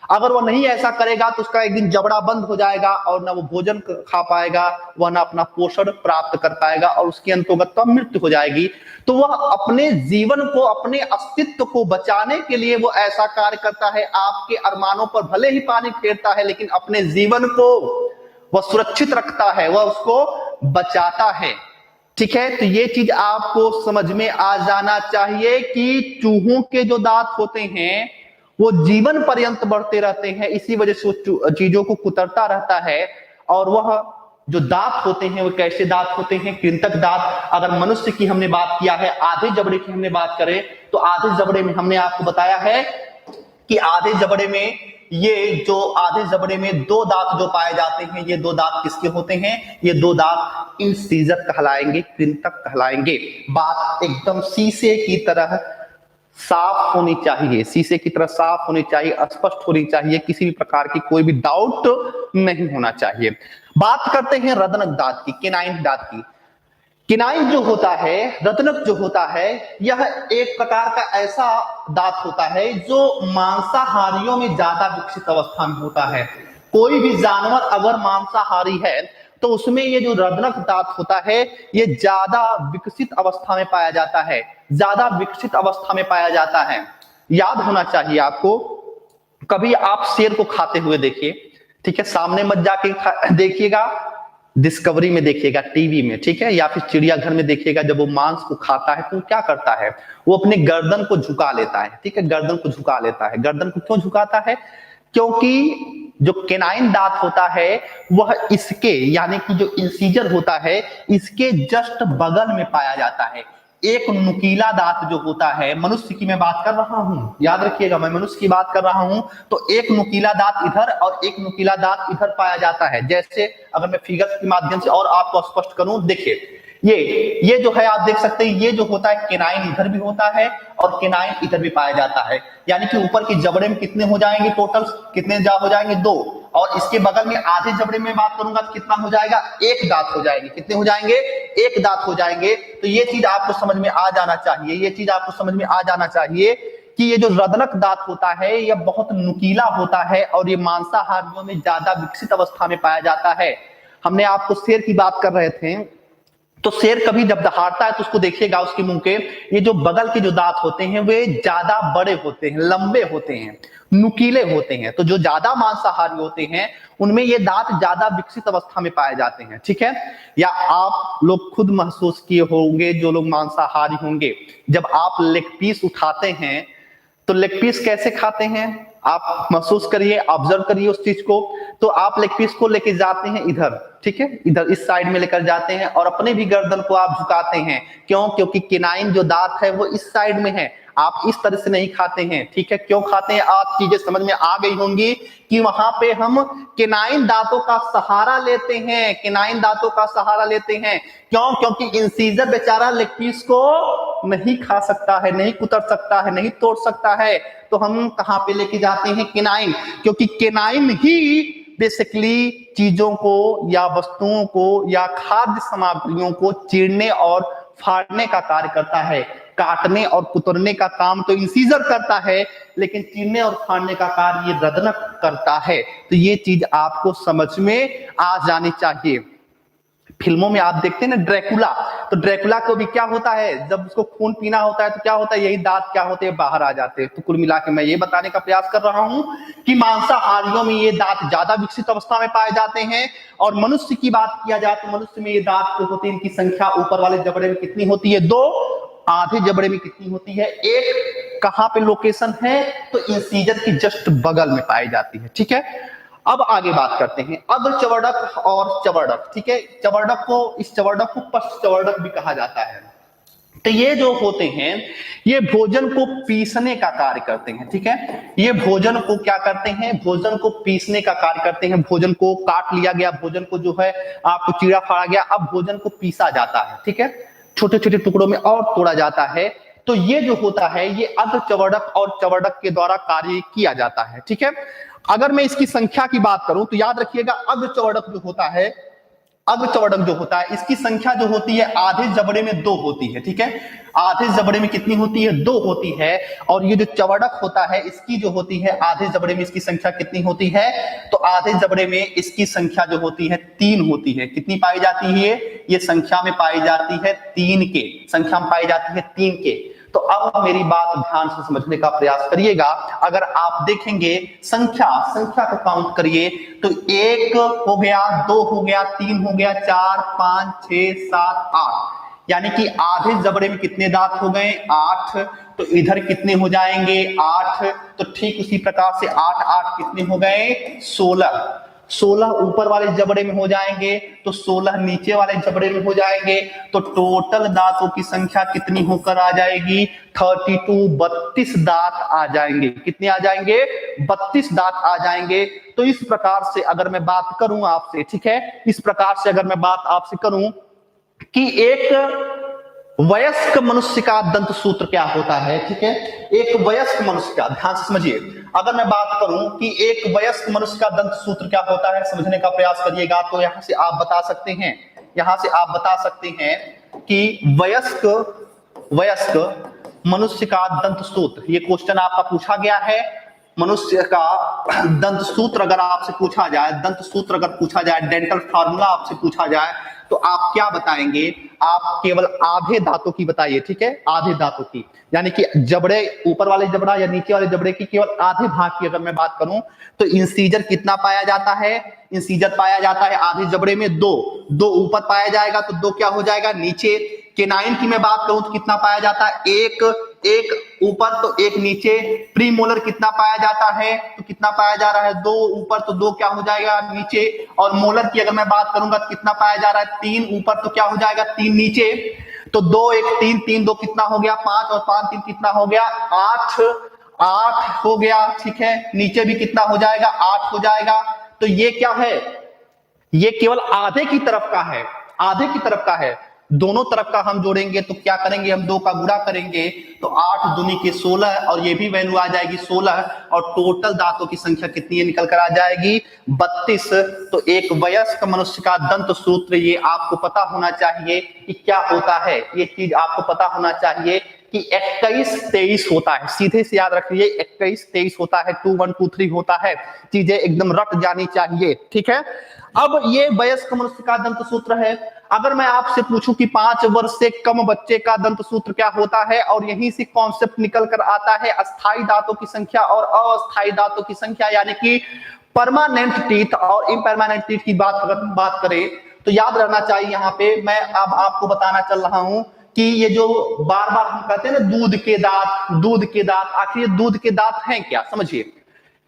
अगर वो नहीं ऐसा करेगा तो उसका एक दिन जबड़ा बंद हो जाएगा और ना वो भोजन खा पाएगा, वह ना अपना पोषण प्राप्त कर पाएगा और उसकी अंतोगत्वा मृत्यु हो जाएगी। तो वह अपने जीवन को, अपने अस्तित्व को बचाने के लिए वो ऐसा कार्य करता है। आपके अरमानों पर भले ही पानी फेरता है लेकिन अपने जीवन को वह सुरक्षित रखता है, वह उसको बचाता है, ठीक है। तो ये चीज आपको समझ में आ जाना चाहिए कि चूहों के जो दांत होते हैं वो जीवन पर्यंत बढ़ते रहते हैं, इसी वजह से वो चीजों को कुतरता रहता है। और वह जो दांत होते हैं वो कैसे दांत होते हैं, कृंतक दांत। अगर मनुष्य की हमने बात किया है, आधे जबड़े की हमने बात करें तो आधे जबड़े में हमने आपको बताया है कि आधे जबड़े में, ये जो आधे जबड़े में 2 दांत जो पाए जाते हैं, ये 2 दांत किसके होते हैं, ये 2 दांत इंसीजर कहलाएंगे, कृंतक कहलाएंगे। बात एकदम शीशे की तरह साफ होनी चाहिए, शीशे की तरह साफ होनी चाहिए, स्पष्ट होनी चाहिए, किसी भी प्रकार की कोई भी डाउट नहीं होना चाहिए। बात करते हैं रदनक दांत की, केनाइन दांत की। केनाइन जो होता है, रदनक जो होता है, यह एक प्रकार का ऐसा दांत होता है जो मांसाहारियों में ज्यादा विकसित अवस्था में होता है। कोई भी जानवर अगर मांसाहारी है तो उसमें ये जो रदनक दांत होता है ये ज्यादा विकसित अवस्था में पाया जाता है, ज्यादा विकसित अवस्था में पाया जाता है। याद होना चाहिए आपको, कभी आप शेर को खाते हुए देखिए, ठीक है, सामने मत जाके देखिएगा, डिस्कवरी में देखिएगा, टीवी में, ठीक है, या फिर चिड़ियाघर में देखिएगा। जब वो मांस को खाता है तो क्या करता है, वो अपने गर्दन को झुका लेता है, ठीक है, गर्दन को झुका लेता है। गर्दन को क्यों झुकाता है, क्योंकि जो केनाइन दांत होता है वह इसके, यानी कि जो इंसीजर होता है इसके जस्ट बगल में पाया जाता है। एक नुकीला दांत जो होता है, मनुष्य की मैं बात कर रहा हूं, याद रखिएगा मैं मनुष्य की बात कर रहा हूं, तो एक नुकीला दांत इधर और एक नुकीला दांत इधर पाया जाता है। जैसे अगर मैं फिगर के माध्यम से और आपको स्पष्ट करूं, देखिए ये जो है आप देख सकते हैं, ये जो होता है केनाइन इधर भी होता है और केनाइन इधर भी पाया जाता है। यानी कि ऊपर की जबड़े में कितने हो जाएंगे, टोटल कितने हो जाएंगे, 2, और इसके बगल में आधे जबड़े में बात करूंगा तो कितना हो जाएगा, 1 दांत हो जाएंगे। कितने हो जाएंगे, 1 दांत हो जाएंगे। तो ये चीज आपको समझ में आ जाना चाहिए, ये चीज आपको समझ में आ जाना चाहिए कि ये जो रदनक दांत होता है यह बहुत नुकीला होता है और ये मांसाहारियों में ज्यादा विकसित अवस्था में पाया जाता है। हमने आपको शेर की बात कर रहे थे, तो शेर कभी जब दहाड़ता है तो उसको देखिएगा, उसके मुंह के ये जो बगल के जो दांत होते हैं वे ज्यादा बड़े होते हैं, लंबे होते हैं, नुकीले होते हैं। तो जो ज्यादा मांसाहारी होते हैं उनमें ये दांत ज्यादा विकसित अवस्था में पाए जाते हैं, ठीक है। या आप लोग खुद महसूस किए होंगे, जो लोग मांसाहारी होंगे, जब आप लेग पीस उठाते हैं तो लेग पीस कैसे खाते हैं, आप महसूस करिए, ऑब्जर्व करिए उस चीज को। तो आप लेग पीस को लेके जाते हैं इधर, ठीक है, इधर इस साइड में लेकर जाते हैं और अपने भी गर्दन को आप झुकाते हैं। क्यों, क्योंकि केनाइन जो दांत है वो इस साइड में है, आप इस तरह से नहीं खाते हैं, ठीक है। क्यों खाते हैं, आप चीजें समझ में आ गई होंगी कि वहां पे हम केनाइन दांतों का सहारा लेते हैं, केनाइन दांतों का सहारा लेते हैं। क्यों, क्योंकि इंसीजर बेचारा लेग पीस को नहीं खा सकता है, नहीं कुतर सकता है, नहीं तोड़ सकता है। तो हम कहां पे लेके जाते हैं, केनाइन, क्योंकि केनाइन ही बेसिकली चीजों को या वस्तुओं को या खाद्य सामग्रियों को चीरने और फाड़ने का कार्य करता है। काटने और कुतरने का काम तो इंसीजर करता है, लेकिन चीरने और फाड़ने का कार्य ये रदनक करता है। तो ये चीज आपको समझ में आ जानी चाहिए। फिल्मों में आप देखते हैं ना ड्रैकुला, तो ड्रैकुला को भी क्या होता है, जब उसको खून पीना होता है तो क्या होता है, यही दांत क्या होते हैं, बाहर आ जाते हैं। तो कुल मिला के मैं ये बताने का प्रयास कर रहा हूं कि मांसाहारियों में ये दांत ज्यादा विकसित अवस्था में पाए जाते हैं। और मनुष्य की बात किया जाए तो मनुष्य में ये दांत जो होते हैं इनकी संख्या ऊपर वाले जबड़े में कितनी होती है, 2, आधे जबड़े में कितनी होती है, 1। कहां पे लोकेशन है, तो इंसीजर की जस्ट बगल में पाई जाती है, ठीक है। अब आगे बात करते हैं अग्र चवर्णक और चवर्णक, ठीक है। चवर्णक को, इस चवर्णक को पश्च चवर्णक भी कहा जाता है। तो ये जो होते हैं ये भोजन को पीसने का कार्य करते हैं, ठीक है। ये भोजन को क्या करते हैं, भोजन को पीसने का कार्य करते हैं। भोजन को काट लिया गया, भोजन को जो है आपको चीरा फाड़ा गया, अब भोजन को पीसा जाता है, ठीक है, छोटे छोटे टुकड़ों में और तोड़ा जाता है। तो ये जो होता है ये अग्र चवर्णक और चवर्णक के द्वारा कार्य किया जाता है, ठीक है। अगर मैं इसकी संख्या की बात करूं तो याद रखिएगा अग्र चवर्णक जो होता है, अग्र चवर्णक जो होता है इसकी संख्या जो होती है आधे जबड़े में 2 होती है, ठीक है। आधे जबड़े में कितनी होती है, 2 होती है। और ये जो चवर्णक होता है इसकी जो होती है आधे जबड़े में इसकी संख्या कितनी होती है, तो आधे जबड़े में इसकी संख्या जो होती है 3 होती है। कितनी पाई जाती है, ये संख्या में पाई जाती है 3 के, संख्या में पाई जाती है 3 के। तो अब मेरी बात ध्यान से समझने का प्रयास करिएगा। अगर आप देखेंगे संख्या को काउंट करिए तो 1 हो गया, 2 हो गया, 3 हो गया, 4, 5, 6, 7, 8, यानी कि आधे जबड़े में कितने दांत हो गए, 8। तो इधर कितने हो जाएंगे, 8। तो ठीक उसी प्रकार से 8 8 कितने हो गए, 16। 16 ऊपर वाले जबड़े में हो जाएंगे तो 16 नीचे वाले जबड़े में हो जाएंगे। तो टोटल दांतों की संख्या कितनी होकर आ जाएगी, 32, 32 दांत आ जाएंगे। कितने आ जाएंगे, 32 दांत आ जाएंगे। तो इस प्रकार से अगर मैं बात करूं आपसे, ठीक है, इस प्रकार से अगर मैं बात आपसे करूं कि एक वयस्क मनुष्य का दंत सूत्र क्या होता है, ठीक है। एक वयस्क मनुष्य का, ध्यान से समझिए, अगर मैं बात करूं कि एक वयस्क मनुष्य का दंत सूत्र क्या होता है, समझने का प्रयास करिएगा। तो यहां से आप बता सकते हैं, यहां से आप बता सकते हैं कि वयस्क मनुष्य का दंत सूत्र, ये क्वेश्चन आपका पूछा गया है। मनुष्य का दंत सूत्र अगर आपसे पूछा जाए, दंत सूत्र अगर पूछा जाए, डेंटल फार्मूला आपसे पूछा जाए तो आप क्या बताएंगे, आप केवल आधे दांतों की बताइए, ठीक है, आधे दांतों की, यानी कि जबड़े, ऊपर वाले जबड़ा या नीचे वाले जबड़े की केवल आधे भाग की अगर मैं बात करूं तो इंसीजर कितना पाया जाता है, इंसीजर पाया जाता है आधे जबड़े में 2 ऊपर पाया जाएगा तो 2 क्या हो जाएगा, नीचे। केनाइन की मैं बात करूं तो कितना पाया जाता है, 1 ऊपर तो 1 नीचे। प्रीमोलर कितना पाया जाता है, तो कितना पाया जा रहा है, 2 ऊपर तो 2 क्या हो जाएगा, नीचे। और मोलर की अगर मैं बात करूंगा तो कितना पाया जा रहा है, 3 ऊपर तो क्या हो जाएगा, 3 नीचे। तो 2 1 3 3 2 कितना हो गया 5 और 5 3 कितना हो गया 8 8 हो गया। ठीक है, नीचे भी कितना हो जाएगा 8 हो जाएगा। तो ये क्या है, ये केवल आधे की तरफ का है, आधे की तरफ का है। दोनों तरफ का हम जोड़ेंगे तो क्या करेंगे, हम 2 का गुणा करेंगे तो 8 दूनी के 16 और ये भी वैल्यू आ जाएगी 16 और टोटल दांतों की संख्या कितनी है निकल कर आ जाएगी 32। तो एक वयस्क मनुष्य का दंत सूत्र ये आपको पता होना चाहिए कि क्या होता है, ये चीज आपको पता होना चाहिए कि 21 23 होता है। सीधे से याद रखिए 21 23 होता है, 2 1 2 3 होता है, चीजें एकदम रट जानी चाहिए। ठीक है, अब ये वयस्क मनुष्य का दंत सूत्र है। अगर मैं आपसे पूछूं कि 5 वर्ष से कम बच्चे का दंत सूत्र क्या होता है, और यहीं से कॉन्सेप्ट निकल कर आता है अस्थाई दांतों की संख्या और अस्थाई दांतों की संख्या, यानी कि परमानेंट टीथ और इम्परमानेंट टीथ की बात करें तो याद रहना चाहिए। यहां पे मैं अब आपको बताना चल रहा हूं कि ये जो बार बार हम कहते हैं ना दूध के दांत, दूध के दांत, आखिर ये दूध के दांत हैं क्या, समझिए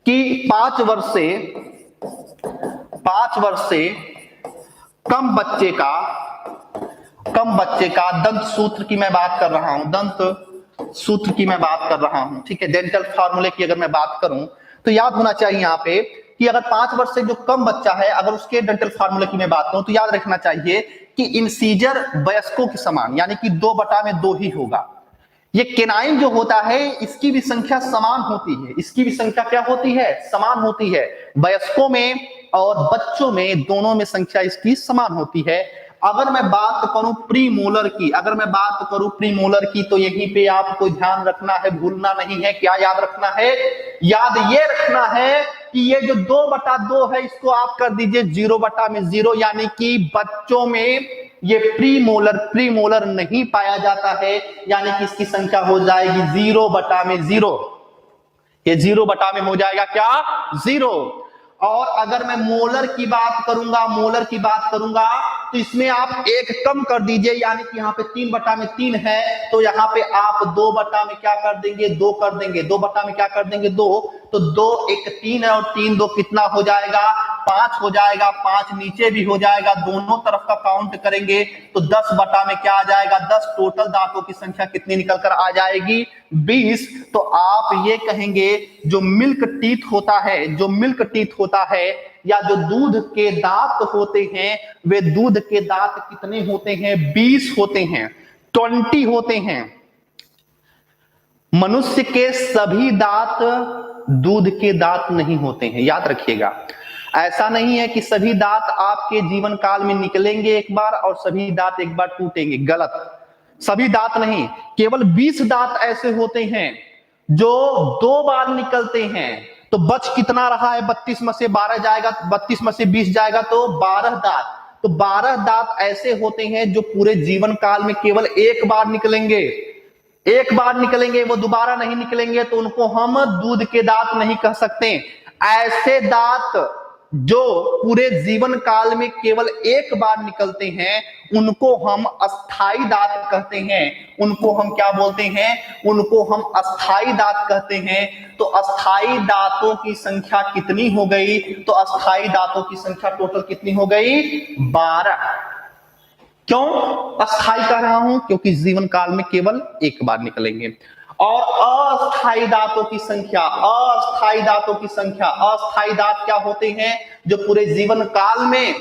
कि 5 वर्ष से कम बच्चे का दंत सूत्र की मैं बात कर रहा हूं, दंत सूत्र की मैं बात कर रहा हूं। ठीक है, डेंटल फार्मूले की अगर मैं बात करूं तो याद होना चाहिए यहां पे कि अगर 5 वर्ष से जो कम बच्चा है, अगर उसके डेंटल फार्मूले की मैं बात करूं तो याद रखना चाहिए कि इंसीजर वयस्कों के समान, यानी कि 2/2 ही होगा। ये केनाइन जो होता है इसकी भी संख्या समान होती है, इसकी भी संख्या क्या होती है, समान होती है। वयस्कों में और बच्चों में दोनों में संख्या इसकी समान होती है। अगर मैं बात करूं प्रीमोलर की, अगर मैं बात करूं प्रीमोलर की तो यहीं पे आपको ध्यान रखना है, भूलना नहीं है। क्या याद रखना है, याद ये रखना है कि ये जो 2/2 है इसको आप कर दीजिए 0/0, यानी कि बच्चों में ये प्रीमोलर नहीं पाया जाता है, यानी कि इसकी संख्या हो जाएगी 0/0। ये 0 में हो जाएगा क्या 0। और अगर मैं मोलर की बात करूंगा तो इसमें आप 1 कम कर दीजिए, यानी कि यहाँ पे 3/3 है तो यहाँ पे आप 2 में क्या कर देंगे 2 कर देंगे, 2 में क्या कर देंगे 2, तो 2 1 3 है और 3 2 कितना हो जाएगा 5 हो जाएगा, 5 नीचे भी हो जाएगा, दोनों तरफ का काउंट करेंगे तो 10 में क्या आ जाएगा 10। टोटल दांतों की संख्या कितनी निकल कर आ जाएगी 20। तो आप ये कहेंगे जो मिल्क टीथ होता है या जो दूध के दांत होते हैं, वे दूध के दांत कितने होते हैं 20 होते हैं, 20 होते हैं। मनुष्य के सभी दांत दूध के दांत नहीं होते हैं, याद रखिएगा। ऐसा नहीं है कि सभी दांत आपके जीवन काल में निकलेंगे एक बार और सभी दांत एक बार टूटेंगे, गलत। सभी दांत नहीं, केवल 20 दांत ऐसे होते हैं जो 2 बार निकलते हैं। तो बच कितना रहा है 32 में से 12 जाएगा, 32 में से 20 जाएगा तो 12 दांत। तो 12 दांत ऐसे होते हैं जो पूरे जीवन काल में केवल एक बार निकलेंगे, एक बार निकलेंगे, वो दोबारा नहीं निकलेंगे, तो उनको हम दूध के दांत नहीं कह सकते। ऐसे दांत जो पूरे जीवन काल में केवल एक बार निकलते हैं उनको हम अस्थाई दांत कहते हैं। उनको हम क्या बोलते हैं, उनको हम अस्थाई दांत कहते हैं। तो अस्थाई दांतों की संख्या कितनी हो गई, तो अस्थाई दांतों की संख्या टोटल कितनी हो गई 12। क्यों अस्थाई कह रहा हूं, क्योंकि जीवन काल में केवल एक बार निकलेंगे। और अस्थाई दांतों की संख्या, अस्थाई दांतों की संख्या, अस्थाई दांत क्या होते हैं जो पूरे जीवन काल में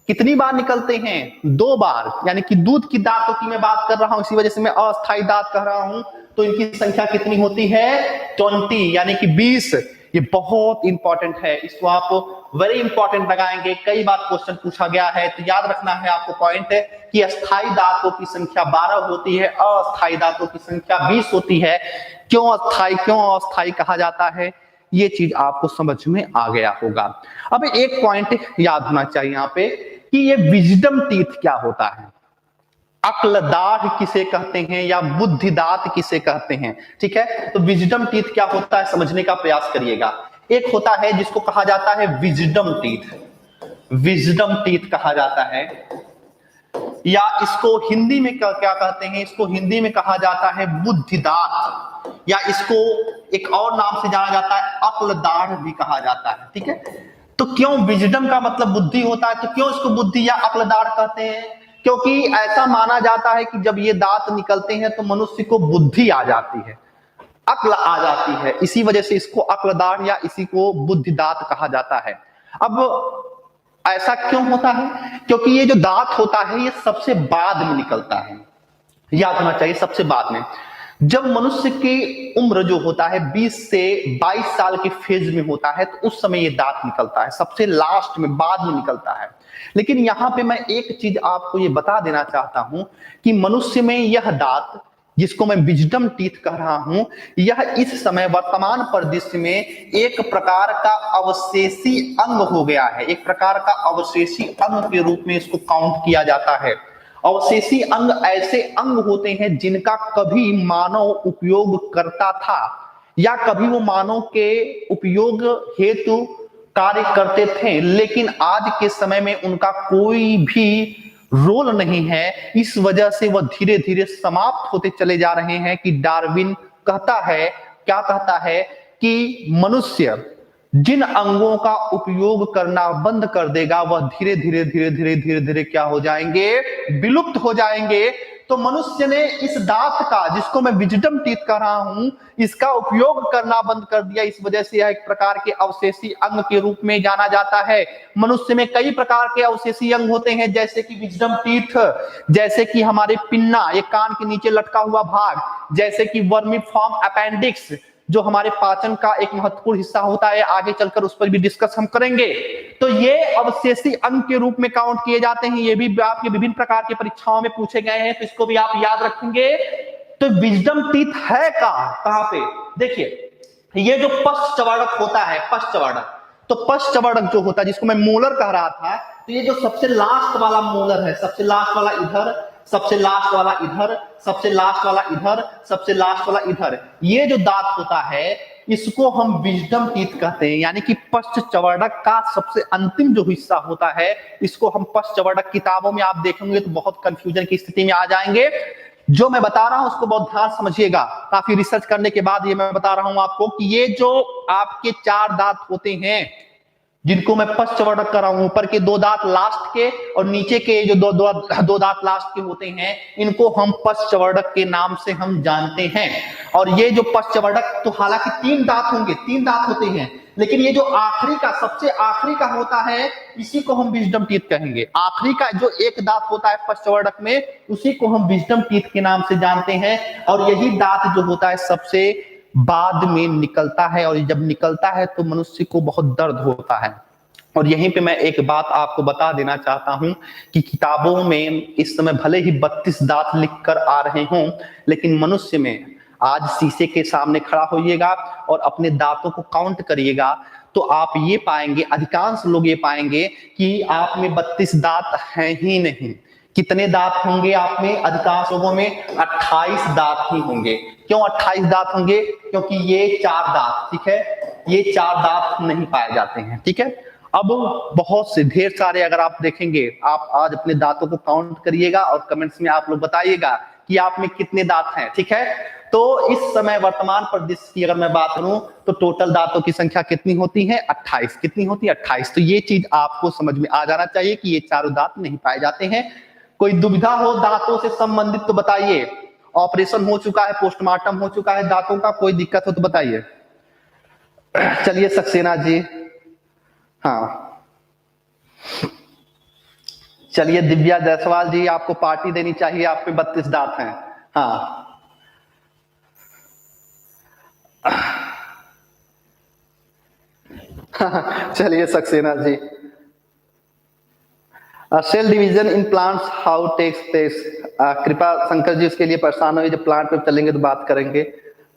कितनी बार निकलते हैं 2 बार, यानी कि दूध की दांतों की मैं बात कर रहा हूं, इसी वजह से मैं अस्थाई दांत कह रहा हूं। तो इनकी संख्या कितनी होती है 20, यानी कि 20। ये बहुत इंपॉर्टेंट है, इसको आप वेरी इंपॉर्टेंट लगाएंगे, कई बार क्वेश्चन पूछा गया है। तो याद रखना है आपको पॉइंट है कि अस्थाई दांतों की संख्या 12 होती है, अस्थाई दांतों की संख्या 20 होती है। क्यों अस्थाई, क्यों अस्थाई कहा जाता है, ये चीज आपको समझ में आ गया होगा। अब एक पॉइंट याद होना चाहिए यहाँ पे कि ये विजडम टीथ क्या होता है, अक्ल दाढ़ किसे कहते हैं या बुद्धि दांत किसे कहते हैं। ठीक है, तो विजडम टीथ क्या होता है समझने का प्रयास करिएगा। एक होता है जिसको कहा जाता है विजडम टीथ, विजडम टीथ कहा जाता है, या इसको हिंदी में क्या कहते हैं, इसको हिंदी में कहा जाता है बुद्धि दांत, या इसको एक और नाम से जाना जाता है अक्ल दाढ़ भी कहा जाता है। ठीक है, तो क्यों विजडम का मतलब बुद्धि होता है, तो क्यों इसको बुद्धि या अक्ल दाढ़ कहते हैं, क्योंकि ऐसा माना जाता है कि जब ये दांत निकलते हैं तो मनुष्य को बुद्धि आ जाती है, अक्ल आ जाती है, इसी वजह से इसको अक्ल दांत या इसी को बुद्धि दांत कहा जाता है। अब ऐसा क्यों होता है? क्योंकि ये जो दांत होता है ये सबसे बाद में निकलता है, याद होना चाहिए, सबसे बाद में। जब मनुष्य की उम्र जो होता है 20 से 22 साल के फेज में होता है तो उस समय ये दांत निकलता है, सबसे लास्ट में, बाद में निकलता है। लेकिन यहां पे मैं एक चीज आपको ये बता देना चाहता हूं कि मनुष्य में यह दांत, जिसको मैं विजडम टीथ कह रहा हूं, यह इस समय वर्तमान परिदृश्य में एक प्रकार का अवशेषी अंग हो गया है, एक प्रकार का अवशेषी अंग के रूप में इसको काउंट किया जाता है। अवशेषी अंग ऐसे अंग होते हैं जिनका कभी मानव उपयोग करता था या कभी वो मानव के उपयोग हेतु कार्य करते थे, लेकिन आज के समय में उनका कोई भी रोल नहीं है। इस वजह से वह धीरे धीरे समाप्त होते चले जा रहे हैं कि डार्विन कहता है, क्या कहता है कि मनुष्य जिन अंगों का उपयोग करना बंद कर देगा वह धीरे धीरे धीरे धीरे धीरे धीरे क्या हो जाएंगे? विलुप्त हो जाएंगे। तो मनुष्य ने इस दांत का, जिसको मैं विजडम टीथ कह रहा हूं, इसका उपयोग करना बंद कर दिया। इस वजह से यह एक प्रकार के अवशेषी अंग के रूप में जाना जाता है। मनुष्य में कई प्रकार के अवशेषी अंग होते हैं, जैसे कि विजडम टीथ, जैसे कि हमारे पिन्ना, एक कान के नीचे लटका हुआ भाग, जैसे कि वर्मीफॉर्म अपेंडिक्स, जो हमारे पाचन का एक महत्वपूर्ण हिस्सा होता है, आगे चलकर उस पर भी डिस्कस हम करेंगे। तो ये अवशेषी अंग के रूप में काउंट किए जाते हैं। ये भी आपके विभिन्न प्रकार की परीक्षाओं में पूछे गए हैं, तो इसको भी आप याद रखेंगे। तो विजडम टीथ है कहां पे? देखिए, ये जो पश्चवर्णक होता है, पश्चवर्णक, तो पश्चवर्णक जो होता है, जिसको मैं मोलर कह रहा था, तो ये जो सबसे लास्ट वाला मोलर है, सबसे लास्ट वाला इधर, सबसे लास्ट वाला इधर, सबसे लास्ट वाला इधर, सबसे लास्ट वाला इधर, ये जो दांत होता है इसको हम विजडम टीथ कहते हैं। यानी कि पश्चवर्णक का सबसे अंतिम जो हिस्सा होता है इसको हम पश्चवर्णक, किताबों में आप देखेंगे तो बहुत कंफ्यूजन की स्थिति में आ जाएंगे। जो मैं बता रहा हूं उसको बहुत ध्यान समझिएगा, काफी रिसर्च करने के बाद ये मैं बता रहा हूं आपको कि ये जो आपके 4 दांत होते हैं, जिनको मैं पश्चवर्णक कर रहा हूं, ऊपर के 2 दांत लास्ट के और नीचे के जो दो दांत लास्ट के होते हैं, इनको हम पश्चवर्णक के नाम से हम जानते हैं। और ये जो पश्चवर्णक, तो हालांकि 3 दांत होंगे, 3 दांत होते हैं, लेकिन ये जो आखिरी का, सबसे आखिरी का होता है, इसी को हम विजडम टीथ कहेंगे। आखिरी का जो एक दांत होता है पश्चवर्णक में, उसी को हम विजडम टीथ के नाम से जानते हैं। और यही दांत जो होता है सबसे बाद में निकलता है, और जब निकलता है तो मनुष्य को बहुत दर्द होता है। और यहीं पे मैं एक बात आपको बता देना चाहता हूं कि किताबों में इस समय भले ही 32 दांत लिख कर आ रहे हों, लेकिन मनुष्य में, आज शीशे के सामने खड़ा होइएगा और अपने दांतों को काउंट करिएगा तो आप ये पाएंगे, अधिकांश लोग ये पाएंगे कि आप में 32 दांत हैं ही नहीं। कितने दांत होंगे आप में? अधिकांश लोगों में 28 दांत ही होंगे। क्यों 28 दांत होंगे? क्योंकि ये 4 दांत, ठीक है, ये 4 दांत नहीं पाए जाते हैं, ठीक है। अब बहुत से, ढेर सारे, अगर आप देखेंगे, आप आज अपने दांतों को काउंट करिएगा और कमेंट्स में आप लोग बताइएगा कि आप में कितने दांत हैं, ठीक है। तो इस समय वर्तमान परिदृश्य की अगर मैं बात करूं तो टोटल दांतों की संख्या कितनी होती है? 28। कितनी होती है? 28। तो ये चीज आपको समझ में आ जाना चाहिए कि ये चारों दांत नहीं पाए जाते हैं। कोई दुविधा हो दांतों से संबंधित तो बताइए। ऑपरेशन हो चुका है, पोस्टमार्टम हो चुका है दांतों का, कोई दिक्कत हो तो बताइए। चलिए सक्सेना जी, हाँ, चलिए दिव्या जायसवाल जी, आपको पार्टी देनी चाहिए, आप पे 32 दांत हैं। हाँ, चलिए Saxena ji, cell division in plants how takes place, Kripa Shankar जी उसके लिए परेशान हुए, जब प्लांट पे चलेंगे तो बात करेंगे।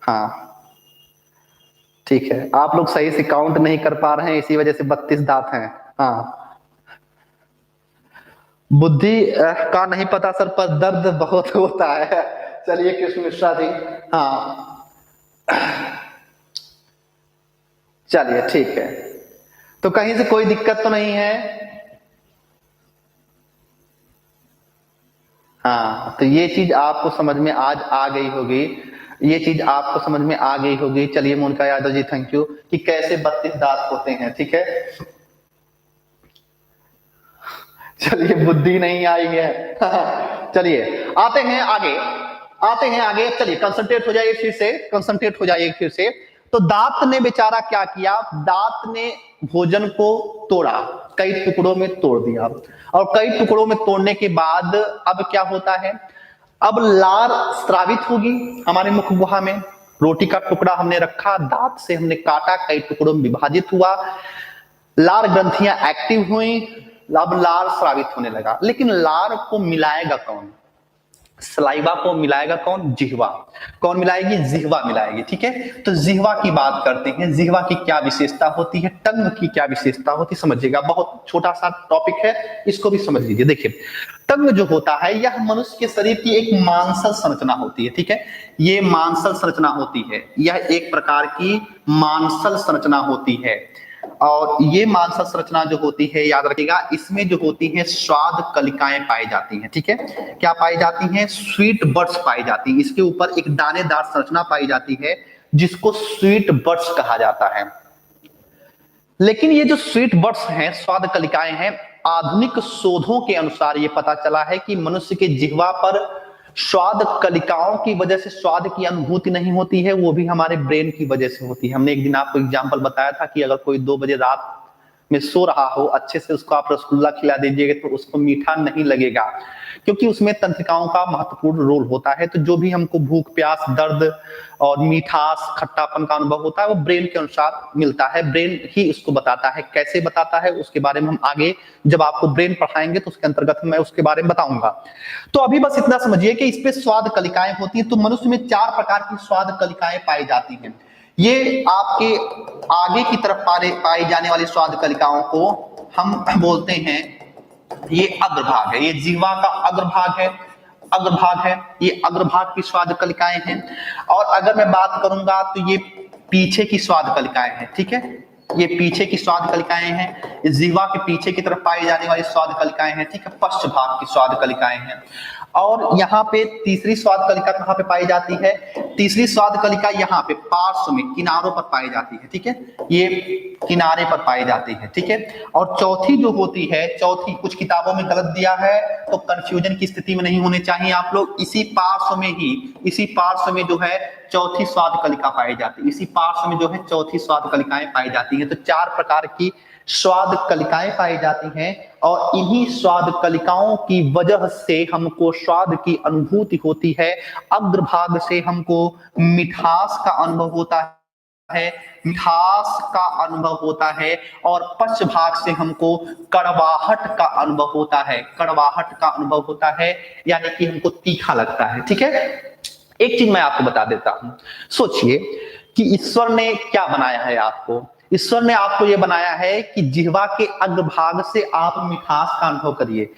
हाँ ठीक है, आप लोग सही से काउंट नहीं कर पा रहे हैं, इसी वजह से 32 दांत हैं। हाँ, बुद्धि का नहीं पता सर, पर दर्द बहुत होता है। चलिए कृष्ण मिश्रा जी, हाँ चलिए ठीक है, तो कहीं से कोई दिक्कत तो नहीं है? हाँ, तो ये चीज आपको समझ में आज आ गई होगी, ये चीज आपको समझ में आ गई होगी। चलिए मोनिका यादव जी, थैंक यू, कि कैसे 32 दांत होते हैं, ठीक है। चलिए, बुद्धि नहीं आई है। चलिए आते हैं आगे, आते हैं आगे। चलिए कंसंट्रेट हो जाइए फिर से, कंसंट्रेट हो जाइए फिर से। तो दांत ने बेचारा क्या किया, दांत ने भोजन को तोड़ा, कई टुकड़ों में तोड़ दिया, और कई टुकड़ों में तोड़ने के बाद अब क्या होता है, अब लार स्रावित होगी हमारे मुख गुहा में। रोटी का टुकड़ा हमने रखा, दांत से हमने काटा, कई टुकड़ों में विभाजित हुआ, लार ग्रंथियां एक्टिव हुई, अब लार स्रावित होने लगा। लेकिन लार को मिलाएगा कौन, सलाइवा को मिलाएगा कौन, जिह्वा। कौन मिलाएगी, जिह्वा मिलाएगी। ठीक है, तो जिह्वा की बात करते हैं। जिह्वा की क्या विशेषता होती है, टंग की क्या विशेषता होती है, समझिएगा। बहुत छोटा सा टॉपिक है, इसको भी समझ लीजिए। देखिए, टंग जो होता है यह मनुष्य के शरीर की एक मांसल संरचना होती है। ठीक है, ये मांसल संरचना होती है, यह एक प्रकार की मांसल संरचना होती है। और ये मांसल संरचना जो होती है, याद रखिएगा, इसमें जो होती है स्वाद कलिकाएं पाई जाती हैं। ठीक है, क्या पाई जाती हैं, स्वीट बड्स पाई जाती हैं। इसके ऊपर एक दानेदार संरचना पाई जाती है जिसको स्वीट बड्स कहा जाता है। लेकिन ये जो स्वीट बड्स हैं, स्वाद कलिकाएं हैं, आधुनिक शोधों के अनुसार ये पता चला है कि मनुष्य के जिह्वा पर स्वाद कलिकाओं की वजह से स्वाद की अनुभूति नहीं होती है, वो भी हमारे ब्रेन की वजह से होती है। हमने एक दिन आपको एग्जांपल बताया था कि अगर कोई 2 बजे रात में सो रहा हो, अच्छे से उसको आप रसगुल्ला खिला दीजिएगा तो उसको मीठा नहीं लगेगा, क्योंकि उसमें तंत्रिकाओं का महत्वपूर्ण रोल होता है। तो जो भी हमको भूख, प्यास, दर्द और मीठास, खट्टापन का अनुभव होता है, वो ब्रेन के अनुसार मिलता है। ब्रेन ही उसको बताता है। कैसे बताता है उसके बारे में हम आगे जब आपको ब्रेन पढ़ाएंगे तो उसके अंतर्गत मैं उसके बारे में बताऊंगा। तो अभी बस इतना समझिए कि इस पे स्वाद कलिकाएं होती हैं। तो मनुष्य में 4 प्रकार की स्वाद कलिकाएं पाई जाती हैं। ये आपके आगे की तरफ पाई जाने वाली स्वाद कलिकाओं को हम बोलते हैं, ये अग्रभाग है, ये जिह्वा का अग्रभाग है, अग्रभाग है, ये अग्रभाग की स्वाद कलिकाएं हैं। और अगर मैं बात करूंगा तो ये पीछे की स्वाद कलिकाएं हैं। ठीक है, ये पीछे की स्वाद कलिकाएं हैं, जिह्वा के पीछे की तरफ पाई जाने वाली स्वाद कलिकाएं हैं। ठीक है, पश्च भाग की स्वाद कलिकाएं हैं। और यहाँ पे तीसरी स्वाद कलिका कहाँ पे पाई जाती है, तीसरी स्वाद कलिका यहाँ पे पार्श्व में, किनारों पर पाई जाती है। ठीक है, ये किनारे पर पाई जाती है। ठीक है, और चौथी जो होती है, चौथी कुछ किताबों में गलत दिया है, तो कंफ्यूजन की स्थिति में नहीं होने चाहिए आप लोग। इसी पार्श्व में ही, इसी पार्श्व में जो है चौथी स्वाद कलिका पाई जाती है, इसी पार्श्व में जो है चौथी स्वाद कलिकाएं पाई जाती हैं। तो 4 प्रकार की स्वाद कलिकाएं पाई जाती हैं, और इन्हीं स्वाद कलिकाओं की वजह से हमको स्वाद की अनुभूति होती है। अग्रभाग से हमको मिठास का अनुभव होता है, मिठास का अनुभव होता है, और पश्च भाग से हमको कड़वाहट का अनुभव होता है, कड़वाहट का अनुभव होता है, यानी कि हमको तीखा लगता है। ठीक है, एक चीज मैं आपको बता देता हूं, सोचिए कि ईश्वर ने क्या बनाया है आपको। ईश्वर ने आपको यह बनाया है कि जिह्वा के अग्रभाग से आप मिठास का अनुभव करिए।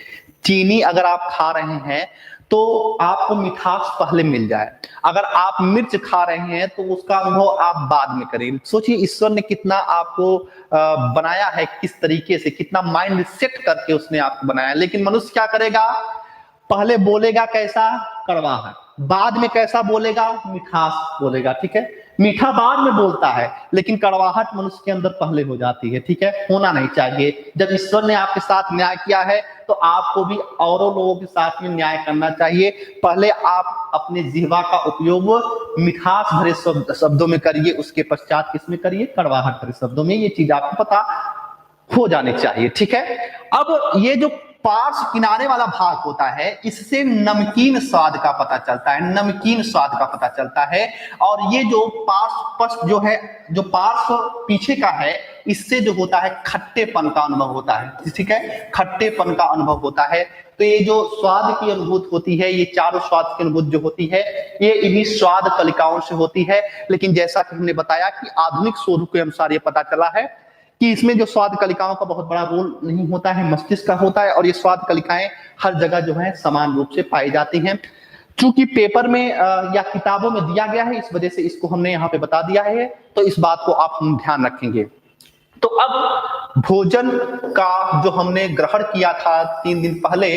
चीनी अगर आप खा रहे हैं तो आपको मिठास पहले मिल जाए, अगर आप मिर्च खा रहे हैं तो उसका अनुभव आप बाद में करें। सोचिए ईश्वर ने कितना आपको बनाया है, किस तरीके से, कितना माइंड सेट करके उसने आपको बनाया। लेकिन मनुष्य क्या करेगा, पहले बोलेगा कैसा, कड़वाहट, बाद में कैसा बोलेगा, मिठास बोलेगा। ठीक है, मीठा बाद में बोलता है, लेकिन कड़वाहट मनुष्य के अंदर पहले हो जाती है। ठीक है, होना नहीं चाहिए। जब ईश्वर ने आपके साथ न्याय किया है तो आपको भी औरों लोगों के साथ में न्याय करना चाहिए। पहले आप अपने जिह्वा का उपयोग मिठास भरे शब्दों में करिए, उसके पश्चात किसमें करिए, कड़वाहट भरे शब्दों में। ये चीज आपको पता हो जानी चाहिए। ठीक है, अब ये जो पार्श्व किनारे वाला भाग होता है, इससे नमकीन स्वाद का पता चलता है, नमकीन स्वाद का पता चलता है। और ये जो पार्श्व जो है, जो पार्श्व पीछे का है, इससे जो होता है खट्टेपन का अनुभव होता है। ठीक है, खट्टेपन का अनुभव होता है। तो ये जो स्वाद की अनुभूति होती है, ये चारों स्वाद की अनुभूति जो होती है, ये इन्हीं स्वाद कलिकाओं से होती है। लेकिन जैसा कि हमने बताया कि आधुनिक शोध के अनुसार ये पता चला है कि इसमें जो स्वाद कलिकाओं का बहुत बड़ा रोल नहीं होता है, मस्तिष्क का होता है। और ये स्वाद कलिकाएं हर जगह जो है समान रूप से पाई जाती हैं। चूंकि पेपर में या किताबों में दिया गया है, इस वजह से इसको हमने यहाँ पे बता दिया है, तो इस बात को आप हम ध्यान रखेंगे। तो अब भोजन का जो हमने ग्रहण किया था 3 दिन पहले,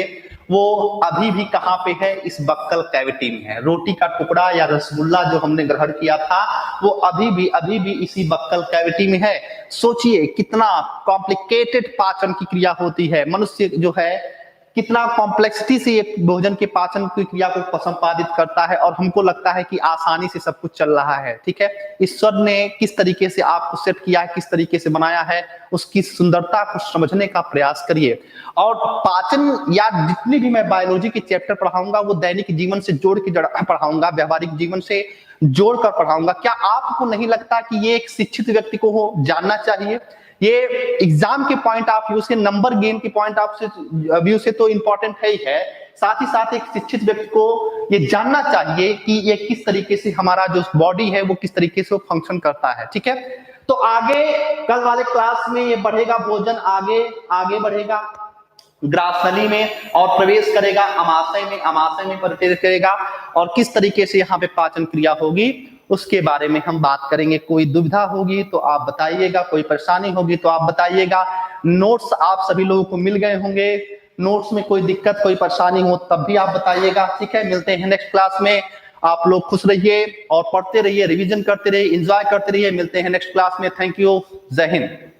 वो अभी भी कहां पे है? इस बक्कल कैविटी में है। रोटी का टुकड़ा या रसगुल्ला जो हमने ग्रहण किया था वो अभी भी इसी बक्कल कैविटी में है। सोचिए कितना कॉम्प्लिकेटेड पाचन की क्रिया होती है। मनुष्य जो है कितना कॉम्प्लेक्सिटी से एक भोजन के पाचन की क्रिया को संपादित करता है और हमको लगता है कि आसानी से सब कुछ चल रहा है। ठीक है, ईश्वर ने किस तरीके से आपको सेट किया है, किस तरीके से बनाया है, उसकी सुंदरता को समझने का प्रयास करिए। और पाचन या जितनी भी मैं बायोलॉजी के चैप्टर पढ़ाऊंगा वो दैनिक जीवन से जोड़ के पढ़ाऊंगा, व्यवहारिक जीवन से जोड़कर पढ़ाऊंगा। क्या आपको नहीं लगता कि ये एक शिक्षित व्यक्ति को जानना चाहिए? ये एग्जाम के पॉइंट ऑफ व्यू से, नंबर गेम के पॉइंट ऑफ व्यू से तो इंपॉर्टेंट है ही है, साथ ही साथ एक शिक्षित व्यक्ति को ये जानना चाहिए कि ये किस तरीके से हमारा जो बॉडी है वो किस तरीके से फंक्शन करता है। ठीक है, तो आगे कल वाले क्लास में ये बढ़ेगा, भोजन आगे बढ़ेगा ग्रासनी में और प्रवेश करेगा अमाशय में प्रवेश करेगा और किस तरीके से यहाँ पे पाचन क्रिया होगी उसके बारे में हम बात करेंगे। कोई दुविधा होगी तो आप बताइएगा, कोई परेशानी होगी तो आप बताइएगा। नोट्स आप सभी लोगों को मिल गए होंगे, नोट्स में कोई दिक्कत कोई परेशानी हो तब भी आप बताइएगा। ठीक है, मिलते हैं नेक्स्ट क्लास में। आप लोग खुश रहिए और पढ़ते रहिए, रिवीजन करते रहिए, एंजॉय करते रहिए। मिलते हैं नेक्स्ट क्लास में। थैंक यू, जय हिंद।